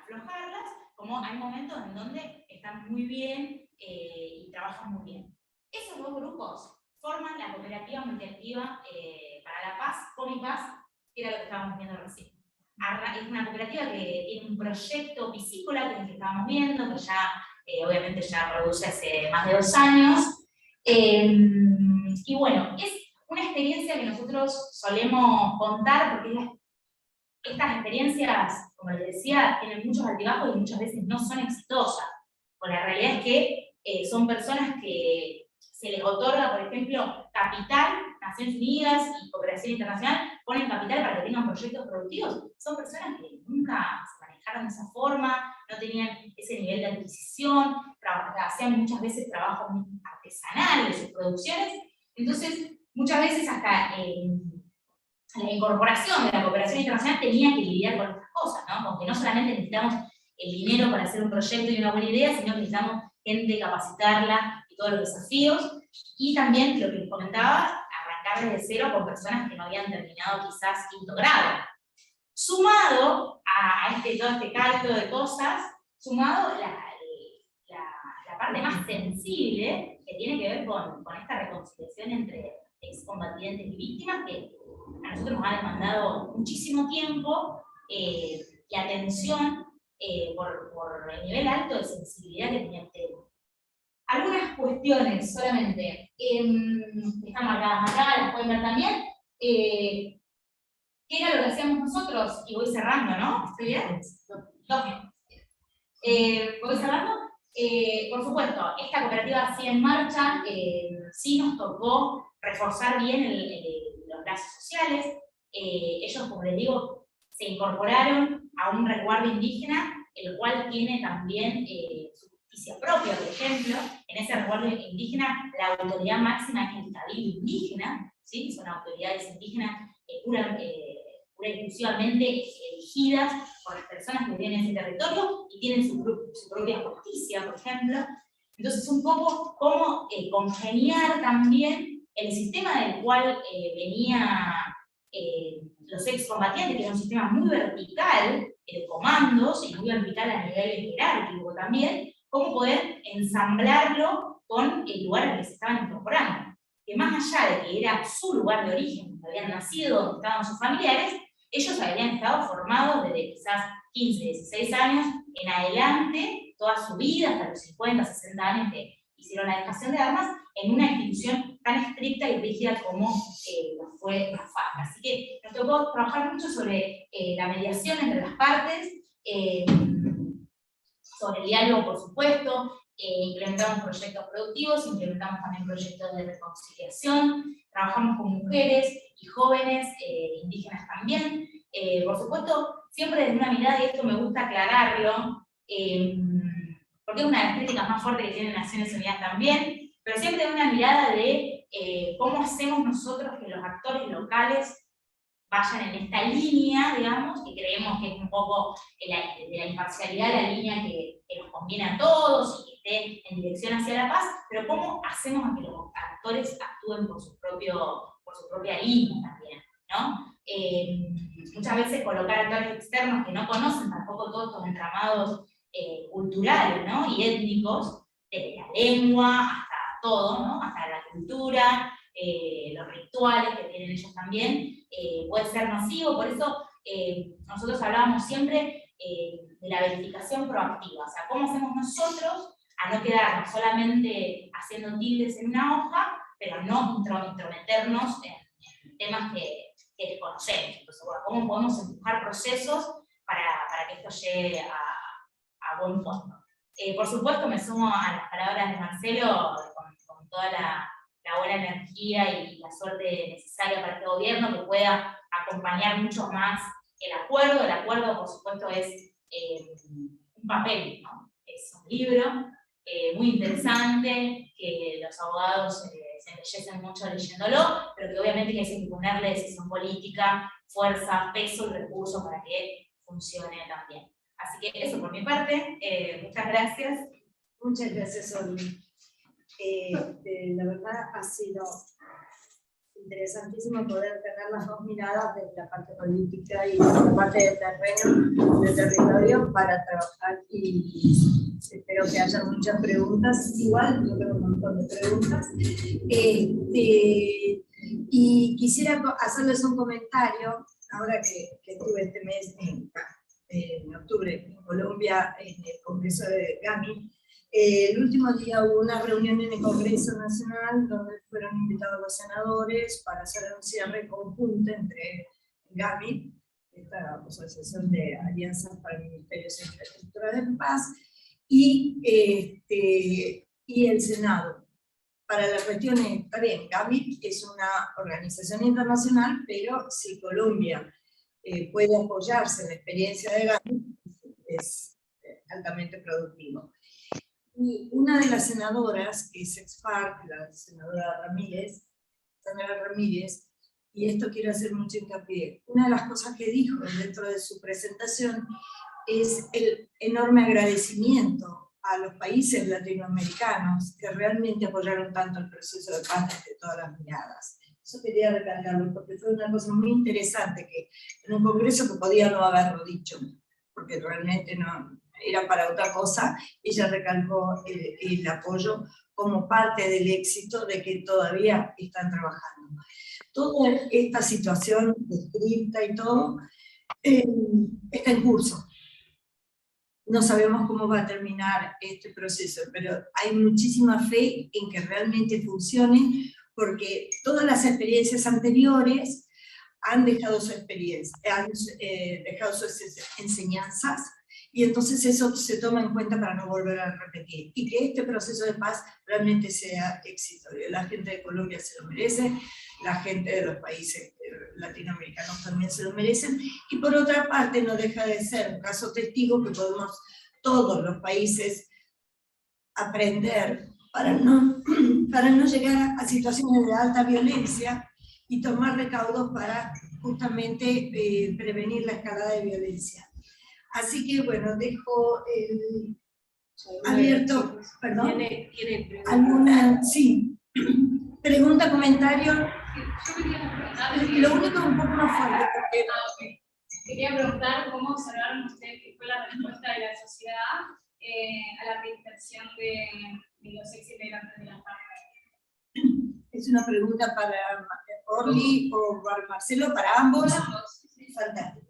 aflojarlas, como hay momentos en donde están muy bien y trabajan muy bien. Esos dos grupos forman la Cooperativa Multiactiva para la Paz, COMIPAS, que era lo que estábamos viendo recién. Es una cooperativa que tiene un proyecto piscícola, que es el que estábamos viendo, que ya, obviamente, ya produce hace más de 2 años. Y bueno, es una experiencia que nosotros solemos contar, porque estas experiencias, como les decía, tienen muchos altibajos y muchas veces no son exitosas. Pues la realidad es que son personas que se les otorga, por ejemplo, capital, Naciones Unidas y Cooperación Internacional ponen capital para que tengan proyectos productivos. Son personas que nunca se manejaron de esa forma, no tenían ese nivel de adquisición, hacían muchas veces trabajo artesanal de sus producciones. Entonces, muchas veces hasta la incorporación de la cooperación internacional tenía que lidiar con estas cosas, ¿no? Con que no solamente necesitamos el dinero para hacer un proyecto y una buena idea, sino que necesitamos gente, capacitarla y todos los desafíos. Y también, lo que les comentaba, arrancar desde cero con personas que no habían terminado quizás quinto grado. Sumado a todo este cálculo de cosas, sumado la parte más sensible que tiene que ver con esta reconciliación entre excombatientes y víctimas, que a nosotros nos ha demandado muchísimo tiempo y atención por el nivel alto de sensibilidad que tiene el tema. Algunas cuestiones solamente están marcadas acá, las pueden ver también. ¿Qué era lo que hacíamos nosotros? Y voy cerrando, ¿no? ¿Estoy bien? 2 minutos. Voy cerrando. Por supuesto, esta cooperativa sigue en marcha. Sí nos tocó reforzar bien los lazos sociales. Ellos, como les digo, se incorporaron a un resguardo indígena, el cual tiene también su justicia propia, por ejemplo. En ese resguardo indígena, la autoridad máxima es el cabildo indígena, ¿sí? Son autoridades indígenas pura y exclusivamente elegidas por las personas que viven en ese territorio y tienen su propia justicia, por ejemplo. Entonces, un poco cómo congeniar también el sistema del cual venía los excombatientes, que era un sistema muy vertical de comandos y muy vertical a nivel jerárquico también, cómo poder ensamblarlo con el lugar al que se estaban incorporando. Que más allá de que era su lugar de origen, donde habían nacido, donde estaban sus familiares, ellos habían estado formados desde quizás 15, 16 años en adelante, toda su vida, hasta los 50, 60 años que hicieron la dejación de armas, en una institución tan estricta y rígida como lo fue la FARC. Así que nos tocó trabajar mucho sobre la mediación entre las partes, sobre el diálogo, por supuesto. Implementamos proyectos productivos, implementamos también proyectos de reconciliación, trabajamos con mujeres y jóvenes indígenas también. Por supuesto, siempre desde una mirada, y esto me gusta aclararlo, porque es una de las críticas más fuertes que tiene Naciones Unidas también, pero siempre desde una mirada de cómo hacemos nosotros que los actores locales vayan en esta línea, digamos, que creemos que es un poco de la imparcialidad la línea que nos conviene a todos y que esté en dirección hacia la paz, pero cómo hacemos a que los actores actúen por su propia línea también, ¿no? Muchas veces colocar actores externos que no conocen tampoco todos estos entramados culturales, ¿no? Y étnicos, desde la lengua hasta todo, ¿no? Hasta la cultura, los rituales que tienen ellos también, puede ser nocivo. Por eso nosotros hablábamos siempre de la verificación proactiva, o sea, cómo hacemos nosotros a no quedarnos solamente haciendo tildes en una hoja, pero no intrometernos en temas que desconocemos. Entonces, bueno, cómo podemos empujar procesos para que esto llegue a buen punto. Por supuesto, me sumo a las palabras de Marcelo con toda la buena energía y la suerte necesaria para este gobierno que pueda acompañar mucho más el acuerdo. El acuerdo, por supuesto, es un papel, ¿no? Es un libro muy interesante, que los abogados se embellecen mucho leyéndolo, pero que obviamente hay que ponerle decisión política, fuerza, peso y recursos para que funcione también. Así que eso por mi parte, muchas gracias. Muchas gracias, Olmi. La verdad ha sido interesantísimo poder tener las dos miradas de la parte política y de la parte de terreno, de territorio, para trabajar, y espero que haya muchas preguntas. Igual yo tengo un montón de preguntas. Y quisiera hacerles un comentario, ahora que estuve este mes en octubre en Colombia, en el Congreso de GAMI. El último día hubo una reunión en el Congreso Nacional donde fueron invitados los senadores para hacer un cierre conjunto entre GAMI, esta Asociación de Alianzas para Ministerios de Infraestructura de Paz, y el Senado. Para las cuestiones, está bien, GAMI es una organización internacional, pero si Colombia puede apoyarse en la experiencia de GAMI, es altamente productivo. Y una de las senadoras, que es ex-FARC, la senadora Ramírez, Sandra Ramírez, y esto quiero hacer mucho hincapié, una de las cosas que dijo dentro de su presentación es el enorme agradecimiento a los países latinoamericanos que realmente apoyaron tanto el proceso de paz desde todas las miradas. Eso quería recalcarlo, porque fue una cosa muy interesante, que en un congreso que podía no haberlo dicho, porque realmente no era para otra cosa, ella recalcó el apoyo como parte del éxito de que todavía están trabajando. Toda esta situación descrita y todo está en curso. No sabemos cómo va a terminar este proceso, pero hay muchísima fe en que realmente funcione, porque todas las experiencias anteriores han dejado su experiencia, han dejado sus enseñanzas, y entonces eso se toma en cuenta para no volver a repetir, y que este proceso de paz realmente sea éxito. La gente de Colombia se lo merece, la gente de los países latinoamericanos también se lo merecen, y por otra parte no deja de ser un caso testigo que podemos todos los países aprender para no llegar a situaciones de alta violencia y tomar recaudos para justamente prevenir la escalada de violencia. Así que bueno, dejo abierto, perdón, ¿Tiene alguna, sí, pregunta, comentario. Yo quería preguntar, Lo único un poco más fuerte, porque okay. Quería preguntar cómo observaron ustedes que fue la respuesta de la sociedad a la reinserción de los ex integrantes de la FARC. es una pregunta para Orly o para Marcelo, para ambos. Fantástico.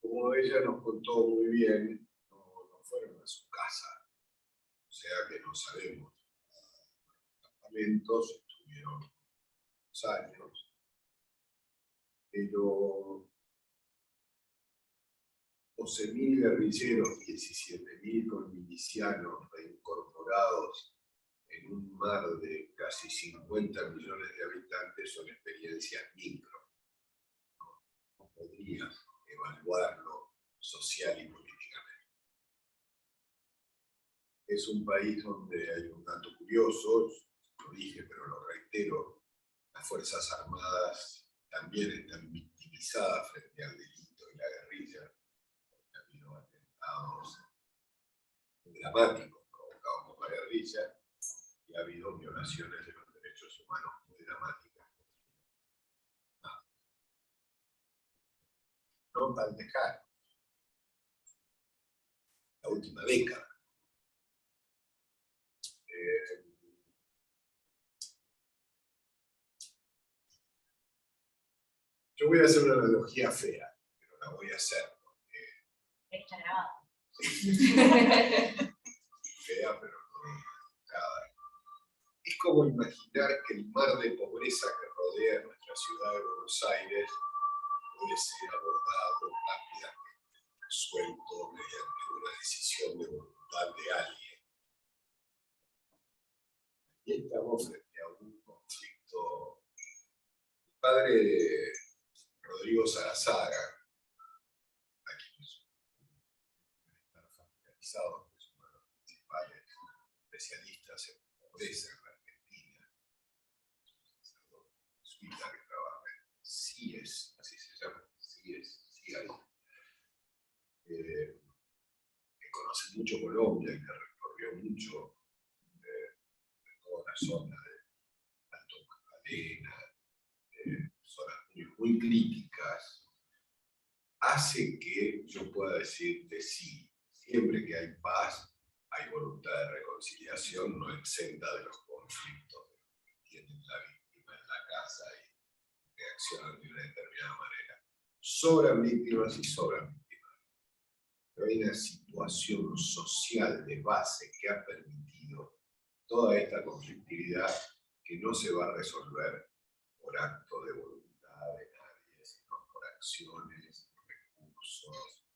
Como ella nos contó muy bien, no fueron a su casa, o sea que no sabemos. Los campamentos estuvieron años, pero 12.000 guerrilleros, 17.000 con milicianos reincorporados en un mar de casi 50 millones de habitantes son experiencias micro. No podrías evaluarlo social y políticamente. Es un país donde hay un dato curioso, lo dije pero lo reitero, las Fuerzas Armadas también están victimizadas frente al delito y la guerrilla. Ha habido atentados muy dramáticos provocados por la guerrilla y ha habido violaciones de los derechos humanos muy dramáticas. No tan lejano. La última década. Yo voy a hacer una analogía fea, pero la voy a hacer porque... Está grabado. Fea, pero no nada. Es como imaginar que el mar de pobreza que rodea nuestra ciudad de Buenos Aires puede ser abordado rápidamente, resuelto mediante una decisión de voluntad de alguien. Y estamos frente a un conflicto. El padre Rodrigo Sarazaga, aquí están familiarizados, que es uno de los principales especialistas en pobreza en la Argentina, suiza que trabaja en CIES, así se llama, CIES, que conoce mucho Colombia y que recorrió mucho de toda la zona de Alto Magdalena, zonas muy críticas, hace que yo pueda decirte sí, siempre que hay paz, hay voluntad de reconciliación, no exenta de los conflictos que tiene la víctima en la casa y reaccionan de una determinada manera. Sobran víctimas y sobran víctimas. Pero hay una situación social de base que ha permitido toda esta conflictividad que no se va a resolver por acto de voluntad de nadie, sino por acciones, recursos,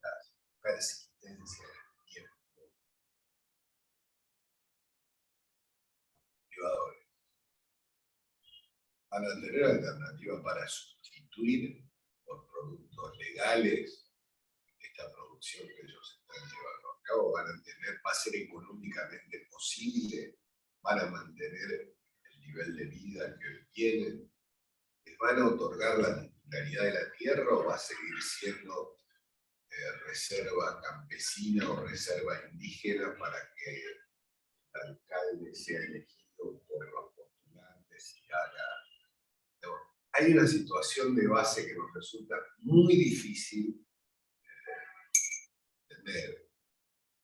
la persistencia del tiempo. Privadores van a tener alternativas para sustituir por productos legales esta producción que ellos están llevando a cabo van a tener, va a ser económicamente posible, van a mantener el nivel de vida que hoy tienen, les van a otorgar la titularidad de la tierra o va a seguir siendo reserva campesina o reserva indígena para que el alcalde sea elegido por los postulantes y haga. No, hay una situación de base que nos resulta muy difícil entender,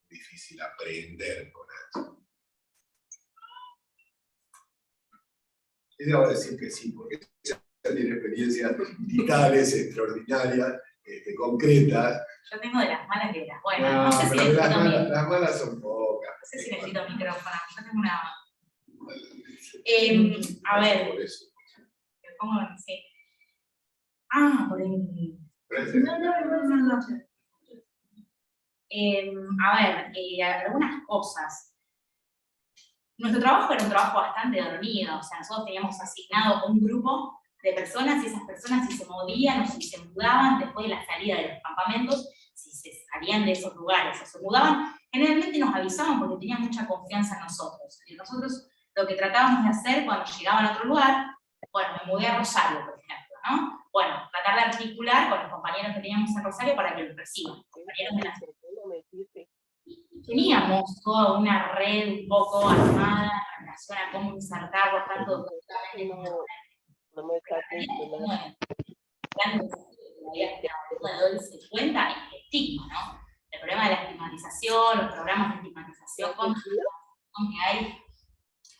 difícil aprender con eso. Ella va a decir que sí, porque ella tiene experiencias vitales, extraordinarias, concretas. Yo tengo de las malas de las buenas. No, No sé si pero necesito las malas son pocas. no sé si necesito micrófono. Yo tengo una. A ver. Por eso. ¿Cómo? Sí. Ah, por el. No. A ver, algunas cosas. Nuestro trabajo era un trabajo bastante dormido, o sea, nosotros teníamos asignado un grupo de personas y esas personas si se movían o si se mudaban después de la salida de los campamentos, si se salían de esos lugares o se mudaban, generalmente nos avisaban porque tenían mucha confianza en nosotros. Y nosotros lo que tratábamos de hacer cuando llegaban a otro lugar, bueno, me mudé a Rosario, por ejemplo, ¿no? Bueno, tratar de articular con los compañeros que teníamos en Rosario para que los reciban, compañeros de la ciudad. Teníamos toda una red un poco armada en relación a cómo insertarlos tanto del 50 es el estigma, ¿no? El problema de la estigmatización, los programas de estigmatización que hay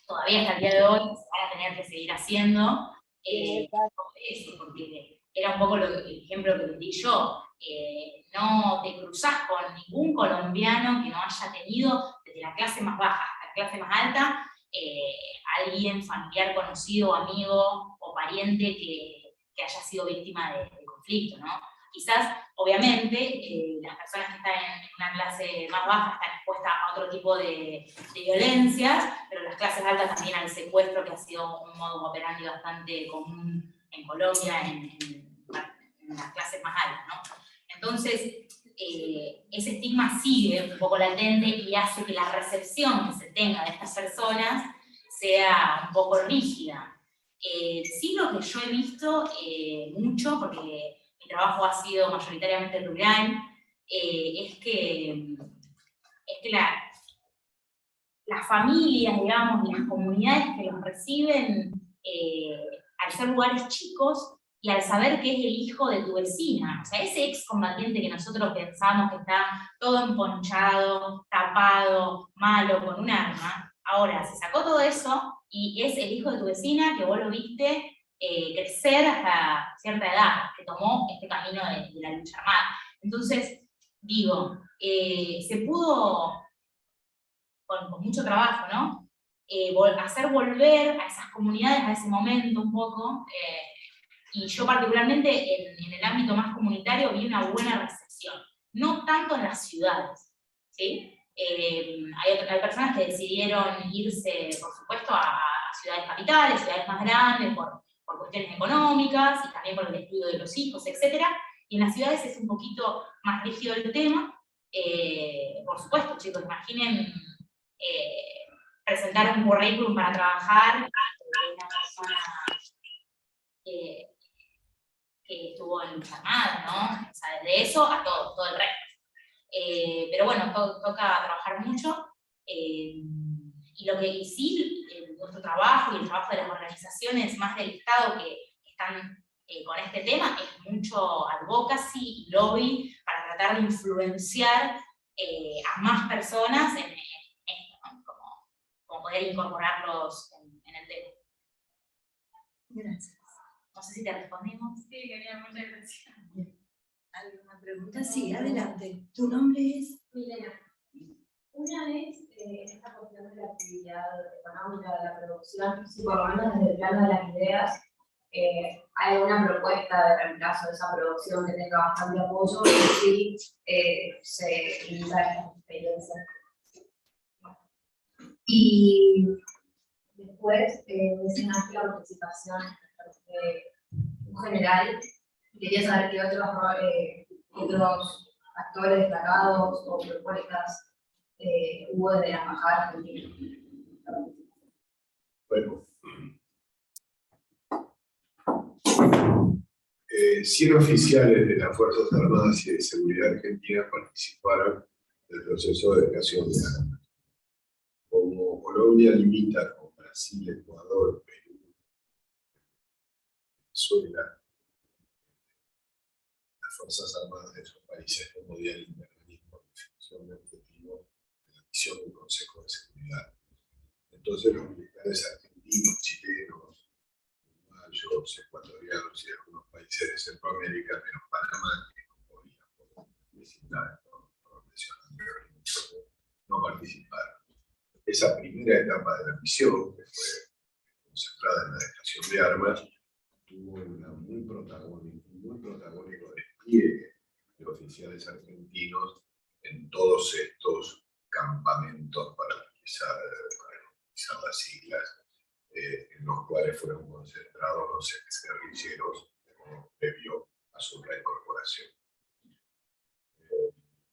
todavía hasta el día de hoy se van a tener que seguir haciendo, porque era un poco el ejemplo que les di yo. No te cruzás con ningún colombiano que no haya tenido, desde la clase más baja hasta la clase más alta, alguien familiar, conocido, amigo o pariente que haya sido víctima de conflicto, ¿no? Quizás, obviamente, las personas que están en una clase más baja están expuestas a otro tipo de violencias, pero las clases altas también al secuestro, que ha sido un modo operandi bastante común en Colombia, en las clases más altas, ¿no? Entonces, ese estigma sigue un poco latente y hace que la recepción que se tenga de estas personas sea un poco rígida. Sí, lo que yo he visto mucho, porque mi trabajo ha sido mayoritariamente rural, es que las familias, digamos, las comunidades que los reciben, al ser lugares chicos, y al saber que es el hijo de tu vecina, o sea, ese excombatiente que nosotros pensamos que está todo emponchado, tapado, malo, con un arma, ahora se sacó todo eso y es el hijo de tu vecina que vos lo viste crecer hasta cierta edad, que tomó este camino de la lucha armada. Entonces, digo, se pudo, con mucho trabajo, ¿no? Hacer volver a esas comunidades a ese momento un poco, y yo particularmente en el ámbito más comunitario vi una buena recepción, no tanto en las ciudades, ¿sí? Hay personas que decidieron irse, por supuesto, a ciudades capitales, ciudades más grandes, por cuestiones económicas y también por el estudio de los hijos, etc. Y en las ciudades es un poquito más rígido el tema. Por supuesto, chicos, imaginen presentar un currículum para trabajar a una persona que estuvo en lucha armada, ¿no? O sea, desde eso a todo el resto. Pero bueno, toca trabajar mucho. Y sí, nuestro trabajo y el trabajo de las organizaciones más del Estado que están con este tema es mucho advocacy y lobby para tratar de influenciar a más personas en esto, ¿no? Como poder incorporarlos en el tema. Gracias. No sé si te respondimos. Sí, quería, muchas gracias. ¿Alguna pregunta? Sí, adelante. ¿Tu nombre es? Milena. Una es esta cuestión de la actividad económica, de la producción, si por lo menos desde el plano de las ideas hay alguna propuesta de reemplazo de esa producción que tenga bastante apoyo y si se limita esta experiencia. Y después mencionaste la participación en general. Quería saber qué otros actores destacados o propuestas hubo desde la Embajada Argentina. Bueno, 100 oficiales de las Fuerzas Armadas y de Seguridad Argentina participaron del proceso de creación de armas. Como Colombia limita con Brasil, Ecuador, Perú, Venezuela, las Fuerzas Armadas de esos países no podían intervenir por definición de objetivo de la misión del Consejo de Seguridad. Entonces los militares argentinos, chilenos, uruguayos, ecuatorianos y de algunos países de Centroamérica, menos Panamá, que no podían visitar por mencionar anteriormente, no participaron. Esa primera etapa de la misión, que fue concentrada en la dejación de armas, tuvo un muy protagónico despliegue de oficiales argentinos en todos estos campamentos para realizar las islas, en los cuales fueron concentrados los exguerrilleros previo a su reincorporación.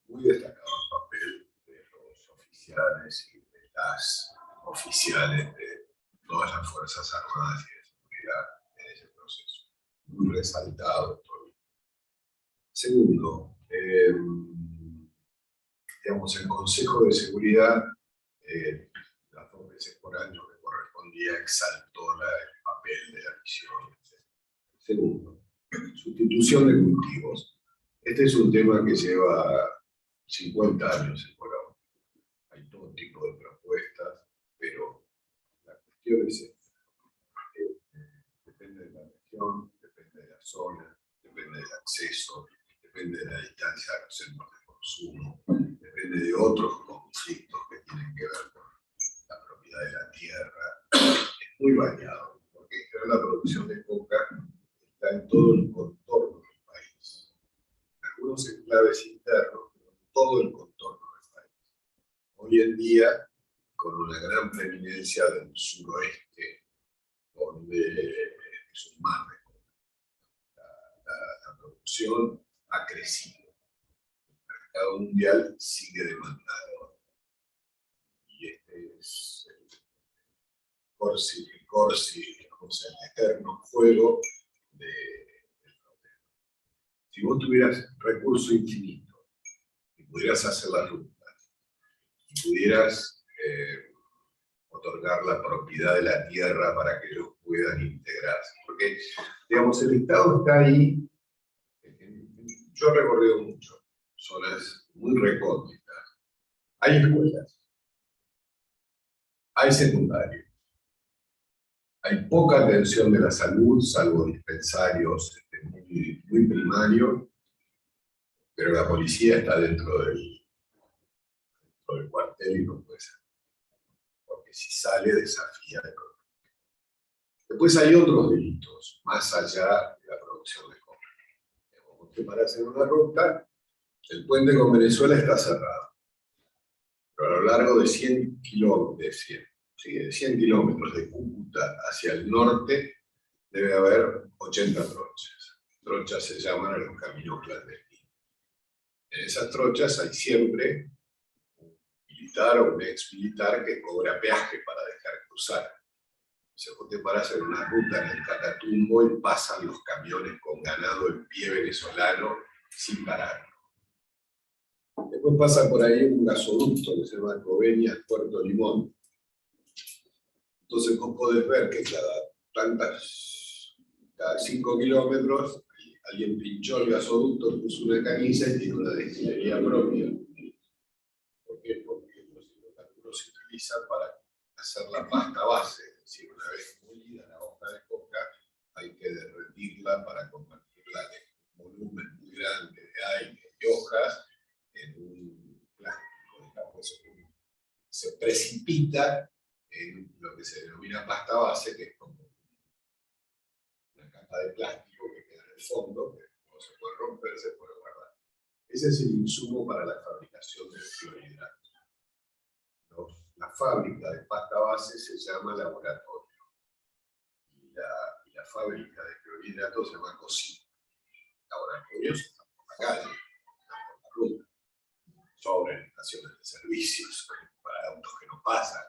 Muy destacado el papel de los oficiales y de las oficiales de todas las Fuerzas Armadas y de Seguridad en ese proceso. Muy resaltado todo. Segundo, digamos, el Consejo de Seguridad, las 2 veces por año que correspondía, exaltó el papel de la misión. Segundo, sustitución de cultivos. Este es un tema que lleva 50 años en Colombia. Hay todo tipo de propuestas, pero la cuestión es esta. Depende de la región, depende de la zona, depende del acceso, depende de la distancia a los centros de consumo, depende de otros conflictos que tienen que ver con la propiedad de la tierra. Es muy variado, porque en general la producción de coca está en todo el contorno del país. Algunos enclaves internos, pero todo el contorno del país. Hoy en día, con una gran preeminencia del suroeste, donde es un mar de coca. La producción ha crecido. El mercado mundial sigue demandando. Y este es el corsi, digamos, el eterno juego del problema. Si vos tuvieras recurso infinito y pudieras hacer las rutas, y pudieras otorgar la propiedad de la tierra para que ellos puedan integrarse, porque, digamos, el Estado está ahí. Yo he recorrido mucho, zonas muy recónditas. Hay escuelas, hay secundarios, hay poca atención de la salud, salvo dispensarios muy primarios, pero la policía está dentro del cuartel y no puede ser, porque si sale desafía la economía. Después hay otros delitos, más allá de la producción de coca. Usted para hacer una ruta, el puente con Venezuela está cerrado, pero a lo largo de 100 kilómetros, de 100 kilómetros de Cúcuta hacia el norte, debe haber 80 trochas. Trochas se llaman a los caminos clandestinos. En esas trochas hay siempre un militar o un ex militar que cobra peaje para dejar cruzar. Se te paras en una ruta en el Catatumbo y pasan los camiones con ganado en pie venezolano sin parar. Después pasa por ahí un gasoducto que se llama Covenias Puerto Limón. Entonces vos podés ver que cada 5 kilómetros alguien pinchó el gasoducto, puso una canilla y tiene una destilería propia. ¿Por qué? Porque los hidrocarburos se utilizan para hacer la pasta base. Es decir, una vez molida la hoja de coca, hay que derretirla para convertirla de un volumen muy grande de aire y hojas en un plástico, digamos, se precipita en lo que se denomina pasta base, que es como una capa de plástico que queda en el fondo, que no se puede romper, se puede guardar. Ese es el insumo para la fabricación del clorhidrato. La fábrica de pasta base se llama laboratorio. Y la fábrica de clorhidrato se llama cocina. Laboratorios están por la calle, están por la ruta. sobran estaciones de servicios para autos que no pasan.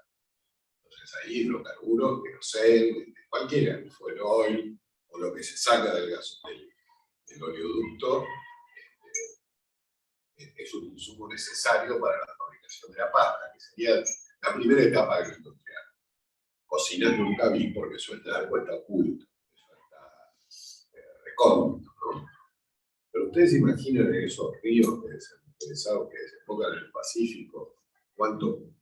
Entonces ahí hidrocarburos, querosén, cualquiera, el fuel oil, o lo que se saca del oleoducto, es un insumo necesario para la fabricación de la pasta, que sería la primera etapa agroindustrial. Cocinar nunca vi porque suelta algo está oculto, eso está recóndito, ¿no? Pero ustedes imaginan esos ríos que desembocan en el Pacífico, cuánto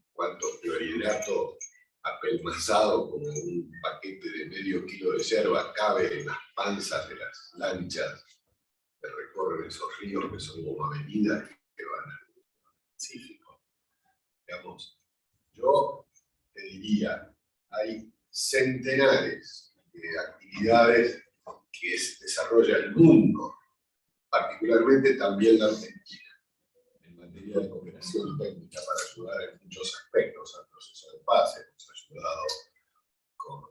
clorhidrato apelmazado como un paquete de medio kilo de yerba cabe en las panzas de las lanchas que recorren esos ríos que son como avenidas que van al Pacífico. Digamos, yo te diría, hay centenares de actividades que desarrolla el mundo, particularmente también la Argentina, en materia de cooperación técnica para ayudar en muchos aspectos al proceso de paz. Hemos ayudado con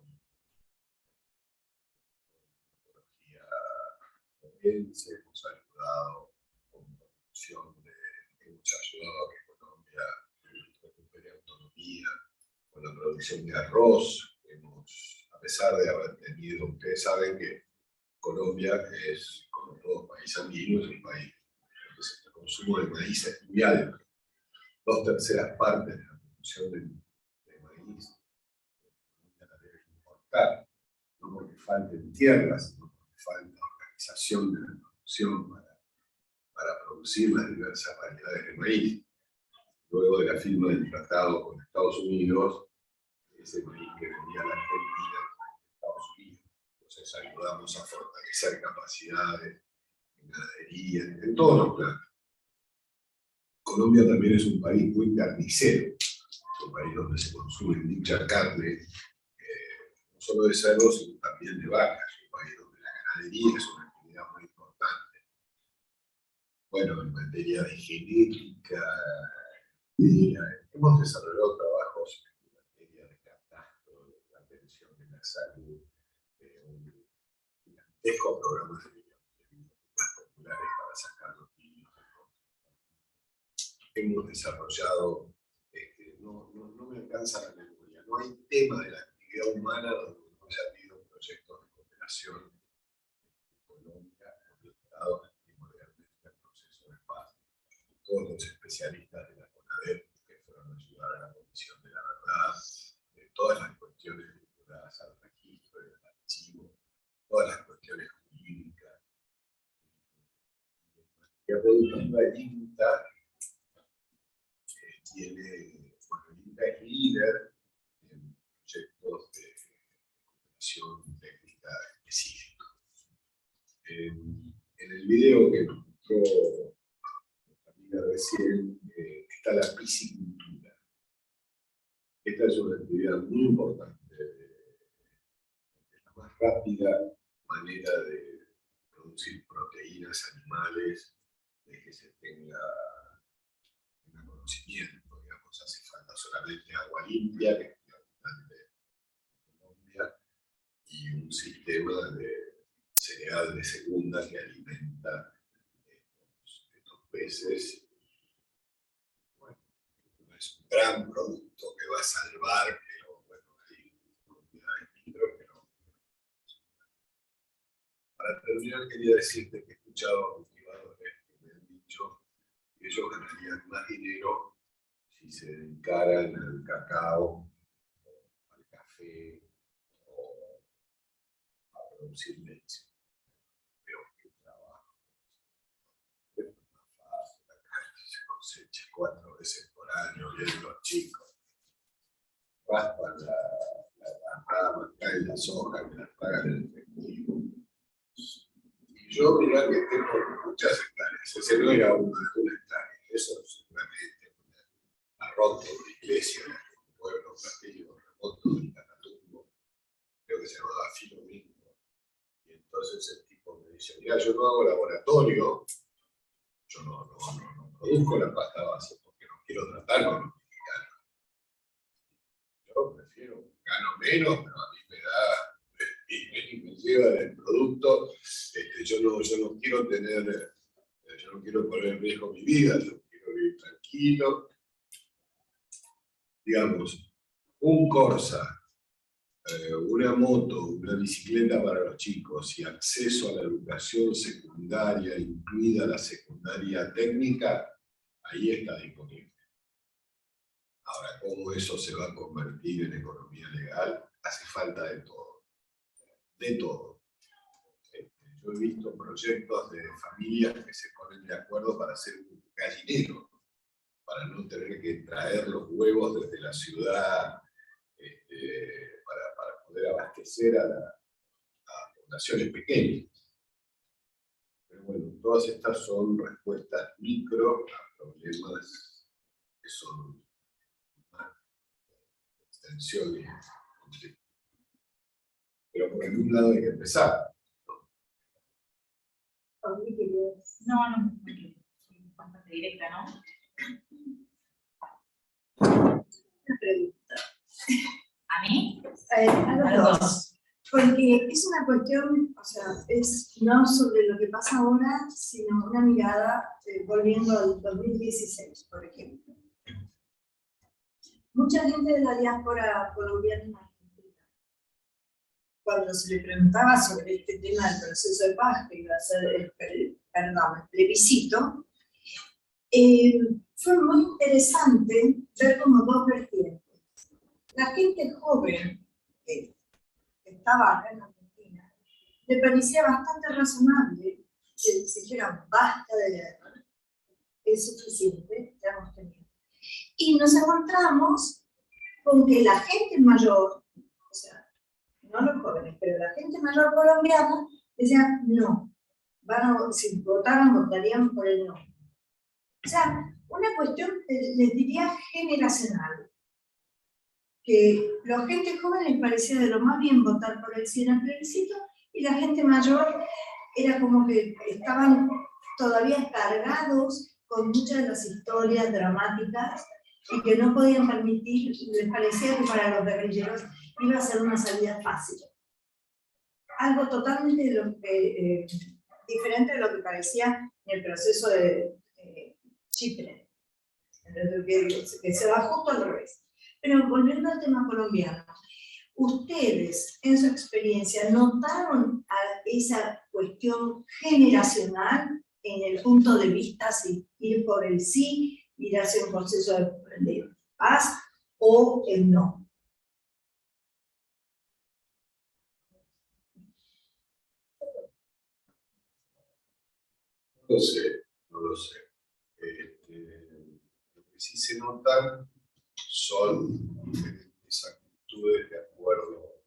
tecnología forense, hemos ayudado con producción hemos ayudado a que Colombia recupere autonomía, con la producción de arroz. A pesar de haber tenido, ustedes saben que Colombia es, como todo país andino, es un país donde el consumo de maíz es muy alto. 2/3 partes de la producción de maíz la debe importar, no porque falten tierras, sino porque falta organización de la producción para producir las diversas variedades de maíz. Luego de la firma del tratado con Estados Unidos, ese maíz que venía a la Argentina de Estados Unidos. Entonces ayudamos a fortalecer capacidades en ganadería, en todos los planos. Colombia también es un país muy carnicero, es un país donde se consume mucha carne, no solo de cerdo, sino también de vacas, es un país donde la ganadería es una actividad muy importante. Bueno, en materia de genética, hemos desarrollado trabajos en materia de catastro, de atención de la salud, un gigantesco programa de bibliotecas populares para sacar los niños. Hemos desarrollado, no me alcanza la memoria, no hay tema de la actividad humana donde no haya habido proyectos de cooperación en Colombia orientados primordialmente al proceso de paz. Todos los especialistas de la CONADEP que fueron a ayudar a la Comisión de la Verdad, todas las cuestiones vinculadas al registro y al archivo, todas las cuestiones jurídicas. La productiva del INTA el INTA es líder en proyectos de cooperación técnica específica. En el video que nos mostró nuestra amiga recién, está la piscicultura. Esta es una actividad muy importante, es la más rápida manera de producir proteínas animales, de que se tenga conocimiento, digamos, hace falta solamente agua limpia, que es importante en Colombia, y un sistema de cereal de segunda que alimenta estos peces. Bueno, no es un gran producto que va a salvar, pero bueno, hay comunidades micro que no. Para terminar, quería decirte que he escuchado a cultivadores que me han dicho que ellos ganarían más dinero si se dedicaran al cacao, al café, o a producir leche. Pero qué trabajo. Es más fácil, acá se cosecha 4 veces por año, vienen los chicos, raspan la rama, caen las hojas, que las pagan en efectivo. Y yo, mirá que tengo muchas hectáreas, ese no era una hectárea, eso seguramente arroz de una iglesia, un pueblo platillo remoto del Catatumbo, creo que se llamaba Filomeno. Y entonces el tipo me dice, mira, yo no hago laboratorio, yo no produzco la pasta base porque no quiero tratar con los mexicanos. Yo prefiero, gano menos, pero a mí me da, me lleva el producto, yo no quiero tener, yo no quiero poner en riesgo mi vida, yo quiero vivir tranquilo. tranquilo. Digamos, un Corsa, una moto, una bicicleta para los chicos y acceso a la educación secundaria, incluida la secundaria técnica, ahí está disponible. Ahora, ¿cómo eso se va a convertir en economía legal? Hace falta de todo. De todo. Yo he visto proyectos de familias que se ponen de acuerdo para hacer un gallinero, para no tener que traer los huevos desde la ciudad, para poder abastecer a poblaciones pequeñas. Pero bueno, todas estas son respuestas micro a problemas que son una extensión. Pero por algún lado hay que empezar. No, bastante directa, ¿no? Una pregunta. ¿A mí? A los dos. Porque es una cuestión, o sea, es no sobre lo que pasa ahora, sino una mirada volviendo al 2016, por ejemplo. Mucha gente de la diáspora colombiana en Argentina, cuando se le preguntaba sobre este tema del proceso de paz, que iba a ser el plebiscito, fue muy interesante ver como dos vertientes. La gente joven que estaba acá en Argentina, le parecía bastante razonable que se dijera basta de guerra, es suficiente, ya hemos tenido. Y nos encontramos con que la gente mayor, o sea, no los jóvenes, pero la gente mayor colombiana, decía no, si votaran, votarían por el no. O sea, una cuestión, les diría, generacional. Que la gente joven les parecía de lo más bien votar por el sí en el plebiscito, y la gente mayor era como que estaban todavía cargados con muchas de las historias dramáticas y que no podían permitir, les parecía que para los guerrilleros iba a ser una salida fácil. Algo totalmente diferente de lo que parecía en el proceso de Chipre, que se va justo al revés. Pero volviendo al tema colombiano, ¿ustedes, en su experiencia, notaron esa cuestión generacional en el punto de vista si ir por el sí, ir hacia un proceso de paz o el no? No lo sé. Lo que sí se notan son esas actitudes de acuerdo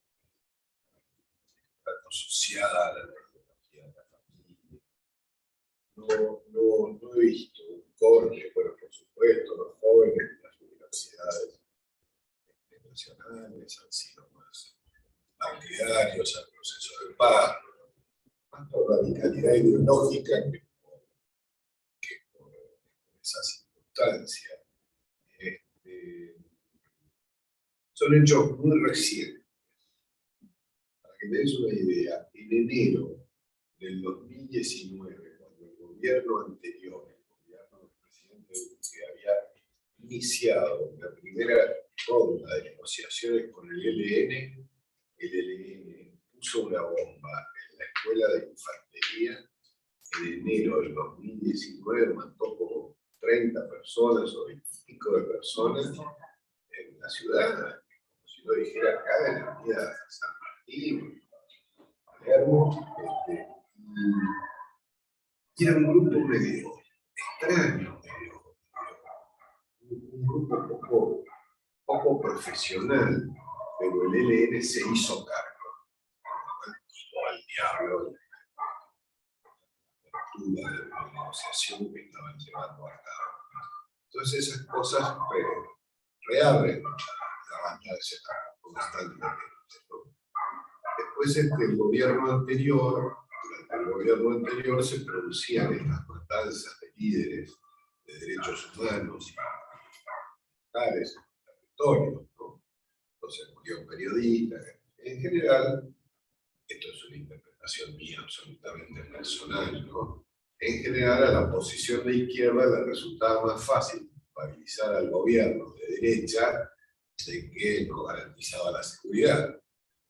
asociada a la tecnología de la familia. No he visto un corte, pero por supuesto los jóvenes de las universidades nacionales han sido más partidarios al proceso de paz, más por radicalidad ideológica que por esa circunstancia. Son hechos muy recientes. Para que te des una idea, en enero del 2019, cuando el gobierno anterior, el gobierno del presidente Duque, había iniciado la primera ronda de negociaciones con el ELN puso una bomba en la escuela de infantería. En enero del 2019 mató como 30 personas o 20 y pico de personas en la ciudad, como si lo dijera acá en la avenida San Martín, Palermo, y era un grupo medio extraño, un grupo poco profesional, pero el ELN se hizo cargo, al diablo de la negociación que estaban llevando a cabo. Entonces esas cosas reabren la banda de ese constantemente. Después durante el gobierno anterior se producían estas matanzas de líderes de derechos humanos, militares, territorios, ¿no? Entonces murió un periodista. En general, esto es una interpretación mía absolutamente personal, ¿no? En general a la oposición de izquierda le resultaba más fácil culpabilizar al gobierno de derecha de que no garantizaba la seguridad.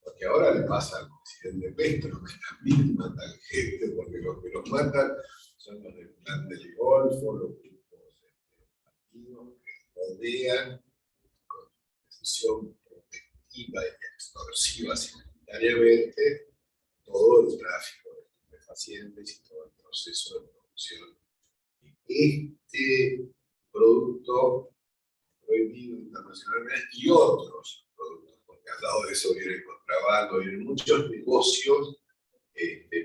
Porque ahora le pasa al presidente Petro, que también matan gente, porque los que los matan son los del Plan del Golfo, los grupos partidos que rodean con decisión protectiva y extorsiva simultáneamente todo el tráfico de estupefacientes y todo el proceso de producción. Este producto prohibido internacionalmente y otros productos, porque al lado de eso viene el contrabando, vienen muchos negocios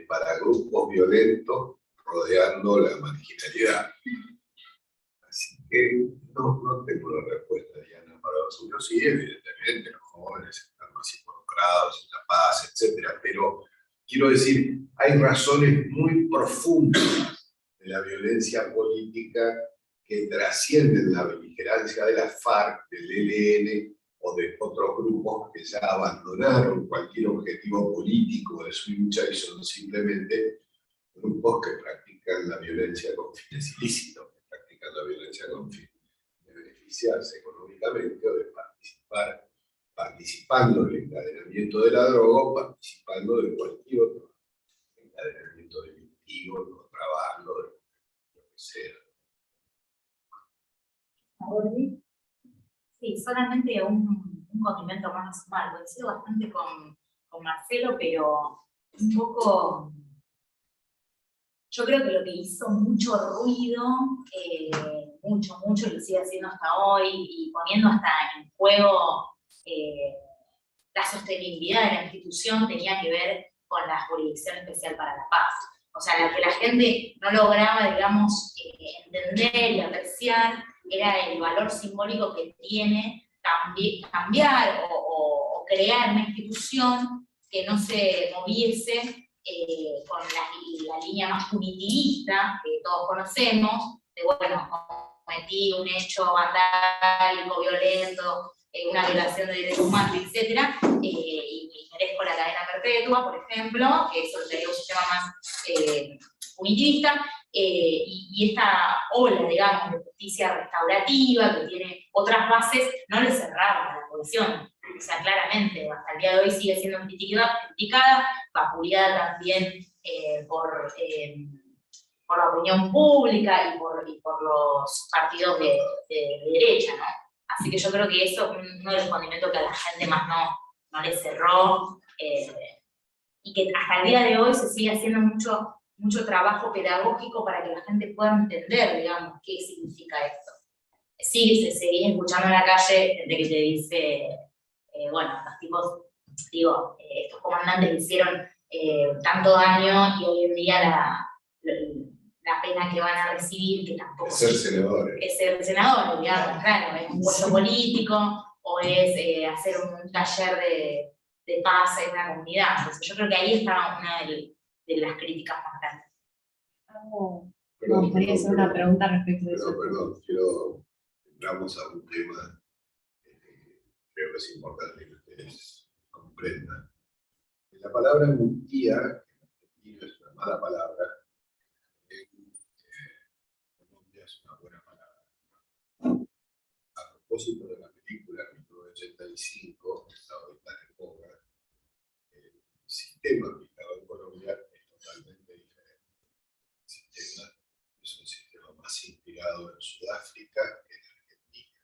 para grupos violentos rodeando la marginalidad. Así que no tengo la respuesta, Diana, para los suyos. Sí, evidentemente los jóvenes están más involucrados en la paz, etc. Pero quiero decir, hay razones muy profundas de la violencia política que trascienden la beligerancia de la FARC, del ELN o de otros grupos que ya abandonaron cualquier objetivo político de su lucha y son simplemente grupos que practican la violencia con fines ilícitos, que practican la violencia con fines de beneficiarse económicamente o de participando del encadenamiento de la droga o participando de cualquier otro encadenamiento delictivo, de contrabando, de lo que sea. Sí, solamente un condimento más a sumar. Coincido bastante con Marcelo, pero un poco. Yo creo que lo que hizo mucho ruido, mucho, y lo sigue haciendo hasta hoy, y poniendo hasta en juego la sostenibilidad de la institución, tenía que ver con la Jurisdicción Especial para la Paz. O sea, lo que la gente no lograba, digamos, entender y apreciar era el valor simbólico que tiene cambiar o crear una institución que no se moviese con la línea más punitivista que todos conocemos, de bueno, cometí un hecho vandálico, violento, una violación de derechos humanos, etc., y merezco la cadena perpetua, por ejemplo, que eso sería un sistema más punitivista, y esta ola, digamos, de justicia restaurativa, que tiene otras bases, no le cerraba a la población. O sea, claramente, hasta el día de hoy sigue siendo criticada, vapuleada también por la opinión pública y por los partidos de derecha, ¿no? Así que yo creo que eso es uno de los condimentos que a la gente más no le cerró, y que hasta el día de hoy se sigue haciendo mucho trabajo pedagógico para que la gente pueda entender, digamos, qué significa esto. Sí, se sigue escuchando en la calle gente que te dice, bueno, los tipos, digo, estos comandantes hicieron tanto daño y hoy en día la pena que van a recibir, que tampoco es ser senadores. Es ser senador, digamos, claro, es un puesto político o es hacer un taller de paz en una comunidad. Entonces yo creo que ahí está una de las críticas más grandes. Me gustaría hacer una pregunta respecto de eso. Perdón, entramos a un tema que creo que es importante que ustedes comprendan. La palabra amnistía, que en argentino es una mala palabra, en Colombia es una buena palabra. A propósito de la película 1985, Estado de tal época, el sistema aplicado en Colombia es totalmente diferente. El sistema es un sistema más inspirado en Sudáfrica que en Argentina.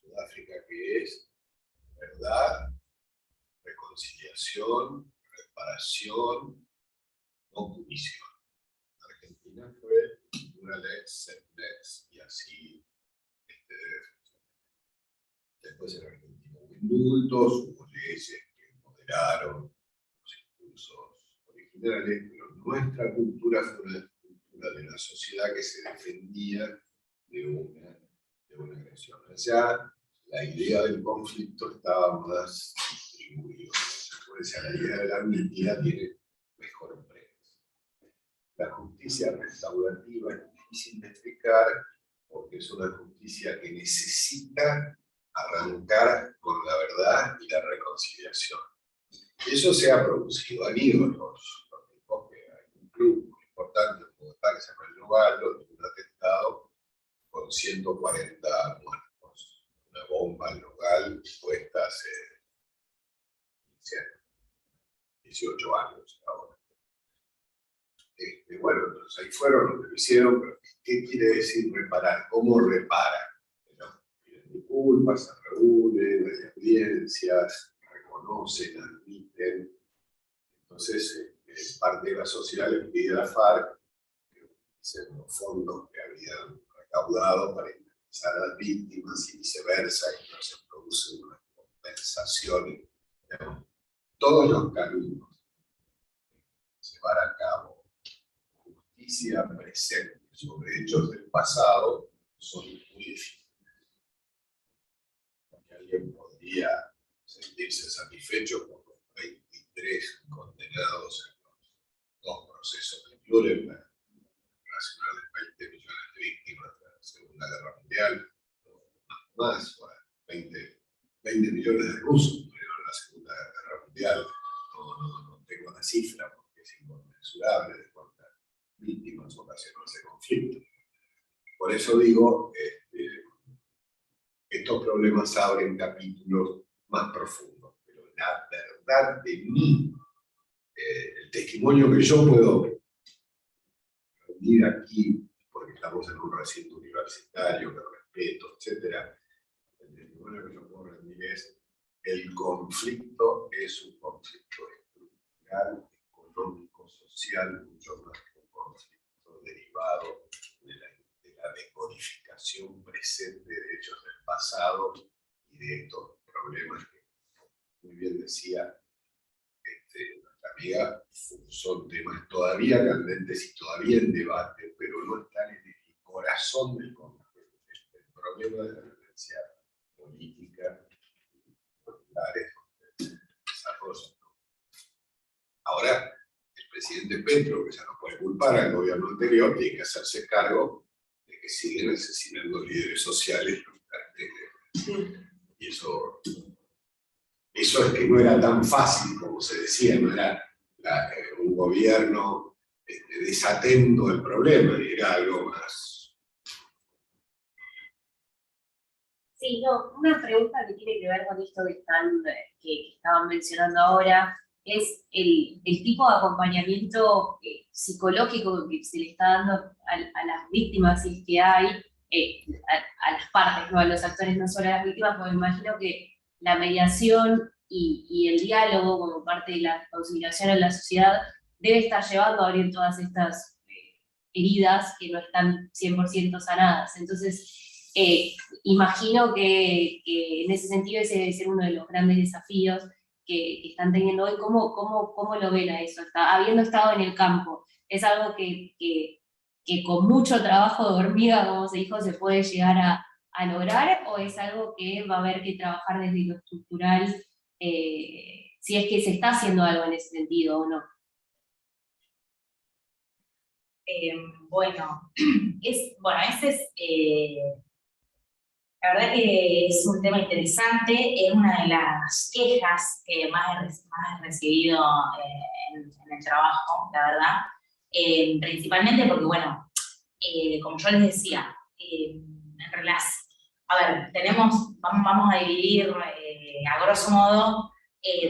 Sudáfrica, que es verdad, reconciliación, reparación, no punición. Argentina fue una lex, sed lex, y así debe funcionar. Después en Argentina hubo indultos, hubo leyes que moderaron los impulsos originales, pero nuestra cultura fue una cultura de una sociedad que se defendía de una agresión. Allá la idea del conflicto estaba más distribuida. Pues la idea de la amnistía tiene mejor empleo. La justicia restaurativa es difícil de explicar porque es una justicia que necesita arrancar con la verdad y la reconciliación. Eso se ha producido. Han ido los tipos que hay un club muy importante en Bogotá que se llama El Lugar, donde un atentado con 140 muertos. Una bomba local puesta hace 18 años ahora. Bueno, entonces ahí fueron los que lo hicieron, pero ¿qué quiere decir reparar? ¿Cómo reparan? Piden disculpas, se reúnen, hay audiencias, reconocen, admiten. Entonces, parte de la sociedad le pide a la FARC que utilicen los fondos que habían recaudado para indemnizar a las víctimas y viceversa, y no se produce una compensación. Todos los caminos llevar a cabo justicia presente sobre hechos del pasado son muy difíciles. Porque alguien podría sentirse satisfecho con los 23 condenados en los 2 procesos de Nuremberg, relacionados a 20 millones de víctimas de la Segunda Guerra Mundial, más 20 millones de rusos murieron en la Segunda Guerra Mundial. No tengo la cifra porque es inconmensurable de cuántas víctimas ocasionó ese conflicto. Por eso digo, estos problemas abren capítulos más profundos, pero la verdad de mí, el testimonio que yo puedo reunir aquí, porque estamos en un recinto universitario que respeto, etc., el testimonio que yo puedo reunir es: el conflicto es un conflicto estructural, económico, social, mucho más que un conflicto derivado de la decodificación presente de hechos del pasado y de estos problemas que, muy bien decía nuestra amiga, son temas todavía candentes y todavía en debate, pero no están en el corazón del conflicto. El problema de la violencia política desarrollo. Ahora, el presidente Petro, que ya no puede culpar al gobierno anterior, tiene que hacerse cargo de que siguen asesinando líderes sociales. Y eso es que no era tan fácil como se decía, no era un gobierno desatento al problema, era algo más. Sí, no, una pregunta que tiene que ver con esto que estaban mencionando ahora, es el tipo de acompañamiento psicológico que se le está dando a las víctimas, si es que hay, a las partes, ¿no? A los actores, no solo a las víctimas, porque me imagino que la mediación y el diálogo como parte de la conciliación en la sociedad debe estar llevando a abrir todas estas heridas que no están 100% sanadas. Entonces, imagino que en ese sentido ese debe ser uno de los grandes desafíos que están teniendo hoy. ¿Cómo lo ven a eso? Habiendo estado en el campo, ¿es algo que con mucho trabajo de hormiga, como se dijo, se puede llegar a lograr, o es algo que va a haber que trabajar desde lo estructural, si es que se está haciendo algo en ese sentido o no? Ese es, la verdad que es un tema interesante, es una de las quejas que más he recibido en el trabajo, la verdad, principalmente porque, como yo les decía, en relación, vamos a dividir a grosso modo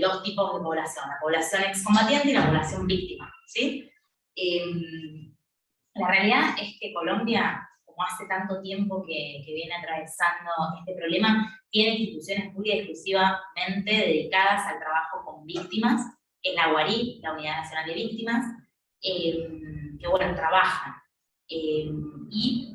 2 tipos de población: la población excombatiente y la población víctima, ¿sí? La realidad es que Colombia, como hace tanto tiempo que viene atravesando este problema, tiene instituciones muy exclusivamente dedicadas al trabajo con víctimas. Es la UARI, la Unidad Nacional de Víctimas, que trabajan y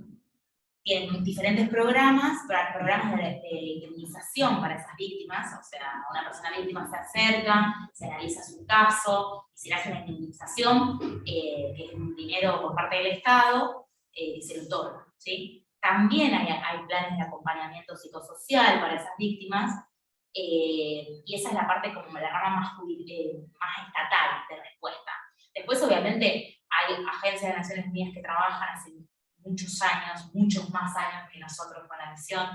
tienen diferentes programas de indemnización para esas víctimas. O sea, una persona víctima se acerca, se analiza su caso, y se le hace una indemnización, que es un dinero por parte del Estado, que se le otorga, ¿sí? También hay planes de acompañamiento psicosocial para esas víctimas, y esa es la parte como la rama más estatal de respuesta. Después, obviamente, hay agencias de Naciones Unidas que trabajan hace muchos años, muchos más años que nosotros con la misión,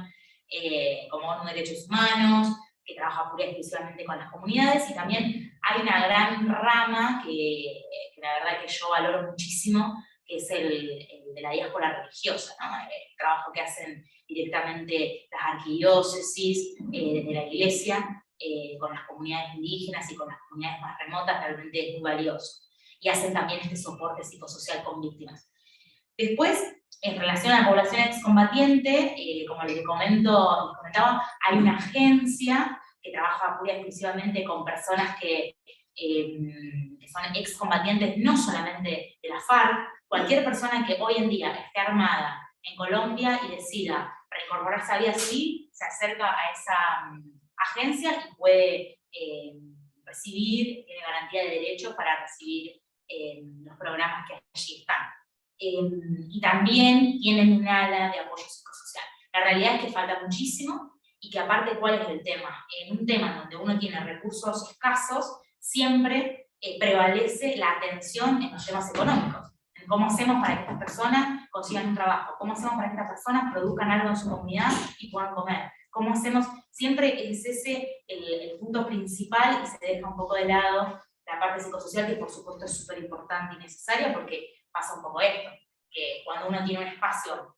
como ONU Derechos Humanos, que trabaja pura y exclusivamente con las comunidades, y también hay una gran rama que la verdad que yo valoro muchísimo, que es el de la diáspora religiosa, ¿no? El trabajo que hacen directamente las arquidiócesis, desde la iglesia, con las comunidades indígenas y con las comunidades más remotas, realmente es muy valioso. Y hacen también este soporte psicosocial con víctimas. Después, en relación a la población excombatiente, como les comentaba, hay una agencia que trabaja pura y exclusivamente con personas que son excombatientes, no solamente de la FARC. Cualquier persona que hoy en día esté armada en Colombia y decida reincorporarse a vida civil, se acerca a esa agencia y puede recibir, tiene garantía de derechos para recibir los programas que allí están. Y también tienen un ala de apoyo psicosocial. La realidad es que falta muchísimo y que aparte, ¿cuál es el tema? En un tema donde uno tiene recursos escasos, siempre prevalece la atención en los temas económicos. En cómo hacemos para que estas personas consigan un trabajo, cómo hacemos para que estas personas produzcan algo en su comunidad y puedan comer. ¿Cómo hacemos? Siempre es ese el punto principal y se deja un poco de lado la parte psicosocial, que por supuesto es súper importante y necesaria, porque pasa un poco esto, que cuando uno tiene un espacio,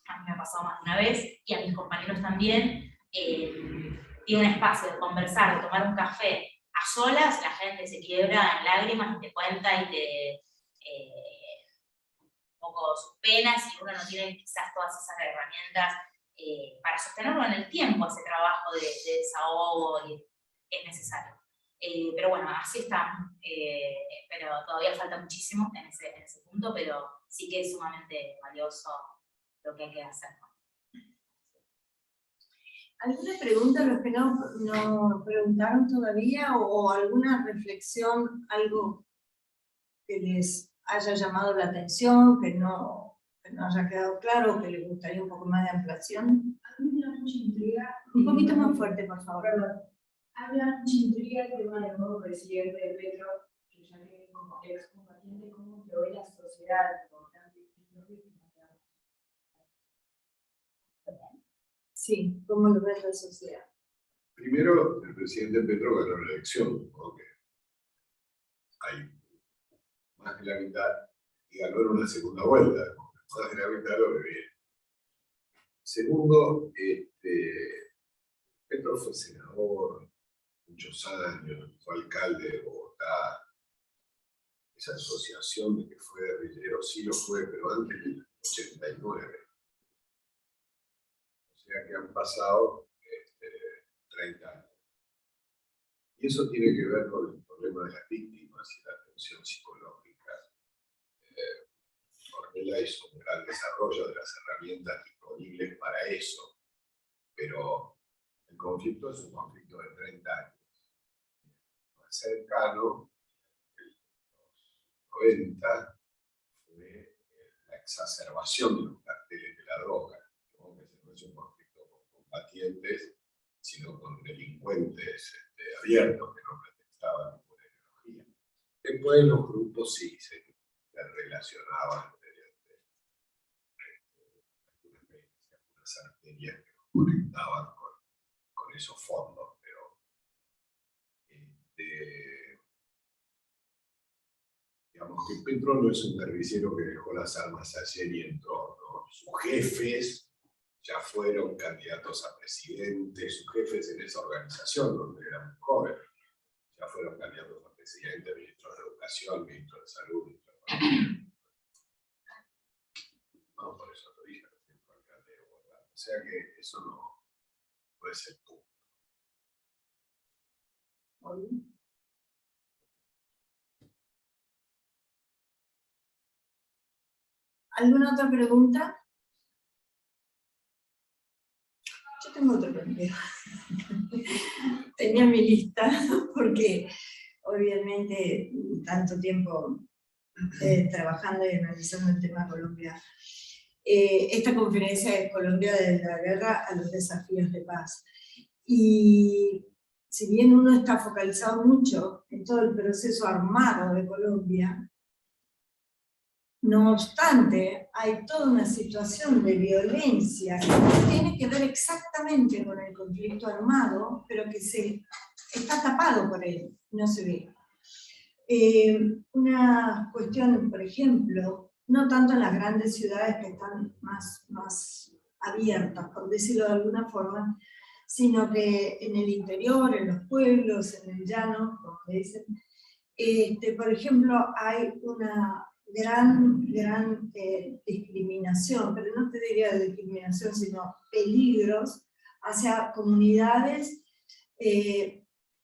a mí me ha pasado más de una vez, y a mis compañeros también, tiene un espacio de conversar, de tomar un café a solas, la gente se quiebra en lágrimas y te cuenta y te un poco sus penas, y uno no tiene quizás todas esas herramientas para sostenerlo en el tiempo, ese trabajo de desahogo que es necesario. Pero bueno, así estamos, pero todavía falta muchísimo en ese punto, pero sí que es sumamente valioso lo que hay que hacer. ¿Alguna pregunta a los que no preguntaron todavía o alguna reflexión, algo que les haya llamado la atención, que no haya quedado claro, o que les gustaría un poco más de ampliación? A mí me da mucha intriga. Un poquito más fuerte, por favor. Perdón. Habla mucha intriga el tema del nuevo presidente de Petro, que ya que como excombatiente, cómo lo ve la sociedad, Sí, ¿cómo lo ve la sociedad? Primero, el presidente Petro ganó la elección, porque hay más de la mitad, y ganó en una segunda vuelta, más de la mitad lo ve bien. Segundo, Petro fue senador muchos años, fue alcalde de Bogotá. Esa asociación de que fue guerrillero sí lo fue, pero antes del 89. O sea que han pasado 30 años. Y eso tiene que ver con el problema de las víctimas y la atención psicológica. Ornella hizo un gran desarrollo de las herramientas disponibles para eso, pero el conflicto es un conflicto de 30 años. Más cercano, en los 90, fue la exacerbación de los carteles de la droga, ¿no? Que no es un conflicto con combatientes, sino con delincuentes abiertos que no pretextaban ninguna ideología. Después los grupos sí se relacionaban mediante algunas arterias que nos conectaban con esos fondos, pero digamos que Petro no es un guerrillero que dejó las armas ayer y entró, ¿no? Sus jefes ya fueron candidatos a presidente, sus jefes en esa organización donde eran muy jóvenes, ya fueron candidatos a presidente, ministros de Educación, ministros de Salud, ministros de no, por eso lo dije, fue alcalde de Bogotá. O sea que eso no es el punto. ¿Alguna otra pregunta? Yo tengo otra pregunta. Tenía mi lista, porque obviamente tanto tiempo trabajando y analizando el tema Colombia. Esta conferencia es Colombia desde la guerra a los desafíos de paz. Y si bien uno está focalizado mucho en todo el proceso armado de Colombia, no obstante, hay toda una situación de violencia que no tiene que ver exactamente con el conflicto armado, pero que está tapado por él, no se ve. Una cuestión, por ejemplo, no tanto en las grandes ciudades que están más abiertas, por decirlo de alguna forma, sino que en el interior, en los pueblos, en el llano, como dicen, por ejemplo, hay una gran discriminación, pero no te diría discriminación, sino peligros hacia comunidades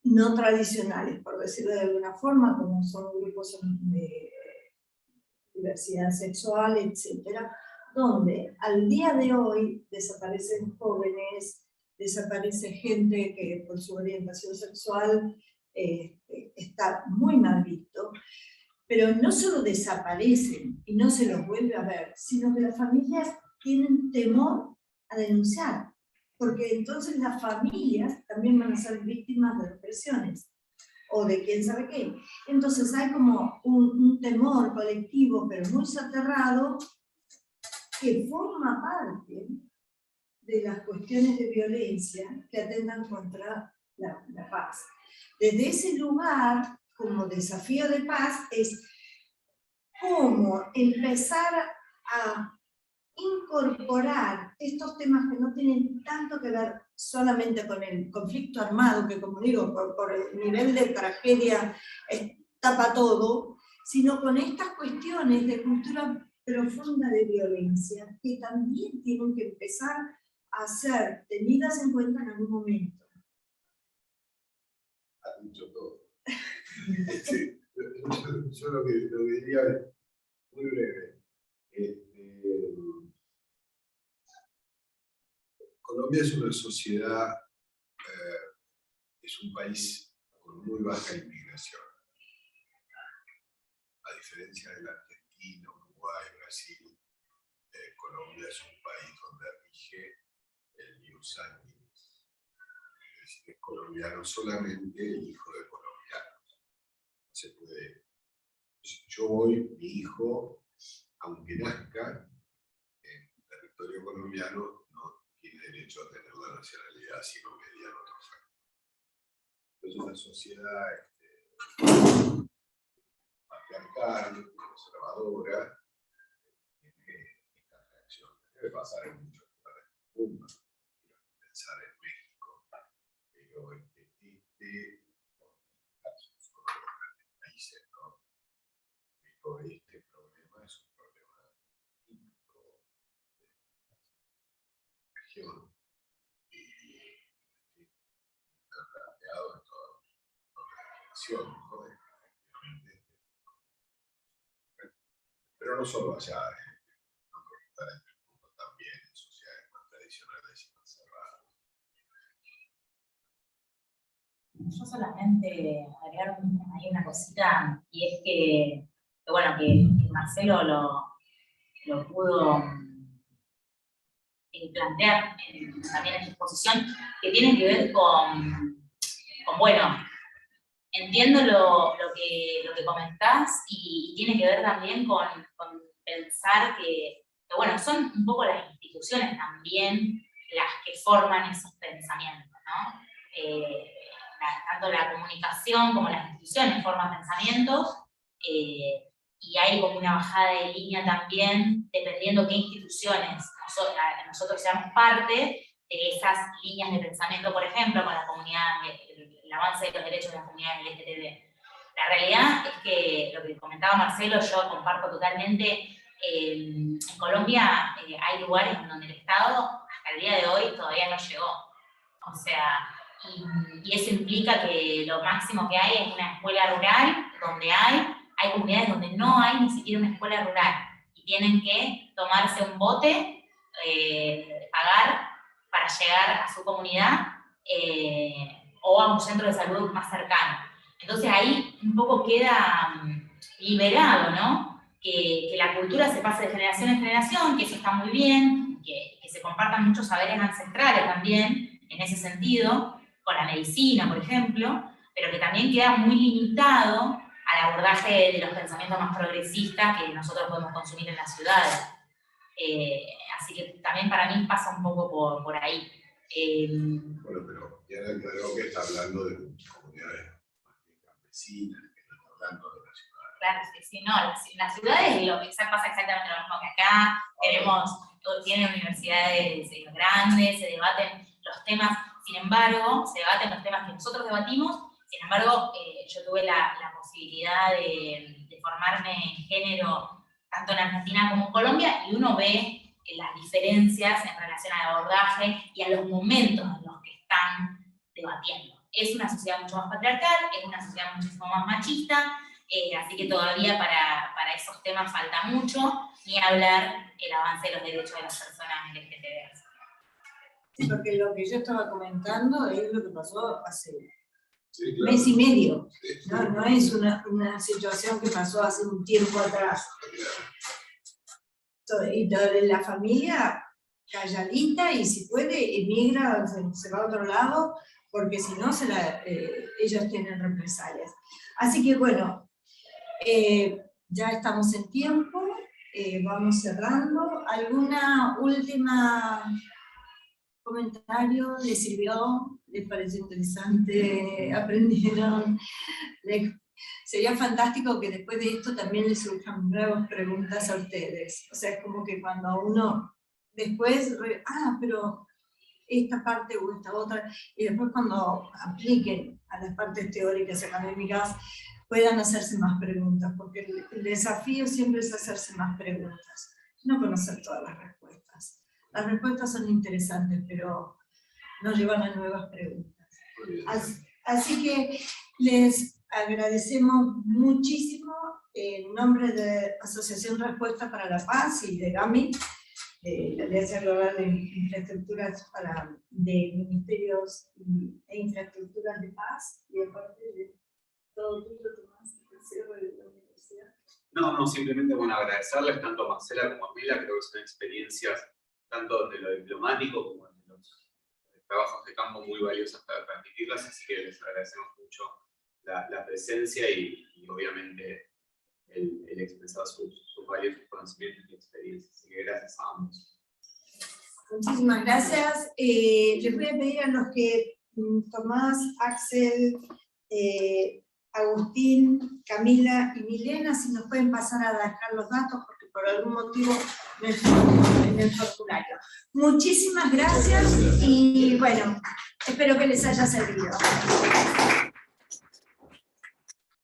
no tradicionales, por decirlo de alguna forma, como son grupos de diversidad sexual, etcétera, donde al día de hoy desaparecen jóvenes, desaparece gente que por su orientación sexual está muy mal visto, pero no solo desaparecen y no se los vuelve a ver, sino que las familias tienen temor a denunciar, porque entonces las familias también van a ser víctimas de represiones, o de quién sabe qué. Entonces hay como un temor colectivo, pero muy soterrado, que forma parte de las cuestiones de violencia que atentan contra la paz. Desde ese lugar, como desafío de paz, es cómo empezar a incorporar estos temas que no tienen tanto que ver solamente con el conflicto armado, que como digo, por el nivel de tragedia tapa todo, sino con estas cuestiones de cultura profunda de violencia, que también tienen que empezar a ser tenidas en cuenta en algún momento. Has dicho todo. Yo lo que diría es muy breve. Colombia es una sociedad, es un país con muy baja inmigración. A diferencia de la Argentina, Uruguay, Brasil, Colombia es un país donde rige el ius sanguinis. Es decir, es colombiano solamente el hijo de colombianos. Se puede. Yo voy, mi hijo, aunque nazca en territorio colombiano, no tiene derecho a tener la nacionalidad sino mediante otro factor. Entonces una sociedad patriarcal, conservadora, tiene esta reacción. Debe pasar en muchos lugares del mundo. Quiero pensar en México, pero países, ¿no? Pero este problema es un problema típico de la región y está planteado en toda la región, ¿no? Pero no solo allá, no conectar en el mundo también en sociedades más tradicionales y más cerradas. Yo solamente agregar ahí una cosita, y es que bueno, que Marcelo lo pudo plantear también en su exposición, que tiene que ver con bueno, entiendo lo que comentás y tiene que ver también con pensar que, bueno, son un poco las instituciones también las que forman esos pensamientos, ¿no? Tanto la comunicación como las instituciones forman pensamientos, y hay como una bajada de línea también, dependiendo qué instituciones nosotros seamos parte de esas líneas de pensamiento, por ejemplo, con la comunidad, el avance de los derechos de las comunidades LGTB. La realidad es que lo que comentaba Marcelo, yo comparto totalmente. En Colombia hay lugares en donde el Estado, hasta el día de hoy, todavía no llegó. O sea, y eso implica que lo máximo que hay es una escuela rural, donde hay comunidades donde no hay ni siquiera una escuela rural, y tienen que tomarse un bote, pagar para llegar a su comunidad, o a un centro de salud más cercano. Entonces ahí un poco queda liberado, ¿no? Que la cultura se pase de generación en generación, que eso está muy bien, que se compartan muchos saberes ancestrales también, en ese sentido, con la medicina, por ejemplo, pero que también queda muy limitado al abordaje de los pensamientos más progresistas que nosotros podemos consumir en las ciudades. Así que también para mí pasa un poco por ahí. Bueno, pero ya creo que está hablando de comunidades más bien campesinas, que no está hablando de la ciudad. claro, sí, no, las ciudades pasa exactamente lo mismo que acá, tienen universidades grandes, se debaten los temas, sin embargo, se debaten los temas que nosotros debatimos, sin embargo, yo tuve la posibilidad de formarme en género tanto en Argentina como en Colombia, y uno ve las diferencias en relación al abordaje y a los momentos en los que están debatiendo. Es una sociedad mucho más patriarcal, es una sociedad muchísimo más machista, así que todavía para esos temas falta mucho, ni hablar el avance de los derechos de las personas LGTB. Sí, porque lo que yo estaba comentando es lo que pasó hace claro. mes y medio, no es una situación que pasó hace un tiempo atrás. Y la familia calladita, y si puede emigra, se va a otro lado, porque si no ellos tienen represalias. Así que bueno, ya estamos en tiempo, vamos cerrando. ¿Alguna última comentario? ¿Les sirvió? ¿Les pareció interesante? ¿Aprendieron? Sería fantástico que después de esto también les surjan nuevas preguntas a ustedes. O sea, es como que cuando uno después, pero esta parte o esta otra, y después cuando apliquen a las partes teóricas y académicas, puedan hacerse más preguntas, porque el desafío siempre es hacerse más preguntas, no conocer todas las respuestas. Las respuestas son interesantes, pero nos llevan a nuevas preguntas. Así que les agradecemos muchísimo en nombre de Asociación Respuesta para la Paz y de GAMI, de la Alianza Global de Infraestructuras de Ministerios e Infraestructuras de Paz, y aparte de todo tuyo, Tomás, el cierre de la universidad. No, simplemente agradecerles tanto a Marcela como a Mila, creo que son experiencias tanto de lo diplomático como de los trabajos de campo muy valiosas para transmitirlas, así que les agradecemos mucho la presencia y obviamente el expresar sus valiosos conocimientos y experiencias. Así que gracias a ambos. Muchísimas gracias. Les voy a pedir a los que Tomás, Axel, Agustín, Camila y Milena, si nos pueden pasar a dejar los datos, porque por algún motivo en el formulario. Muchísimas gracias y bueno, espero que les haya servido.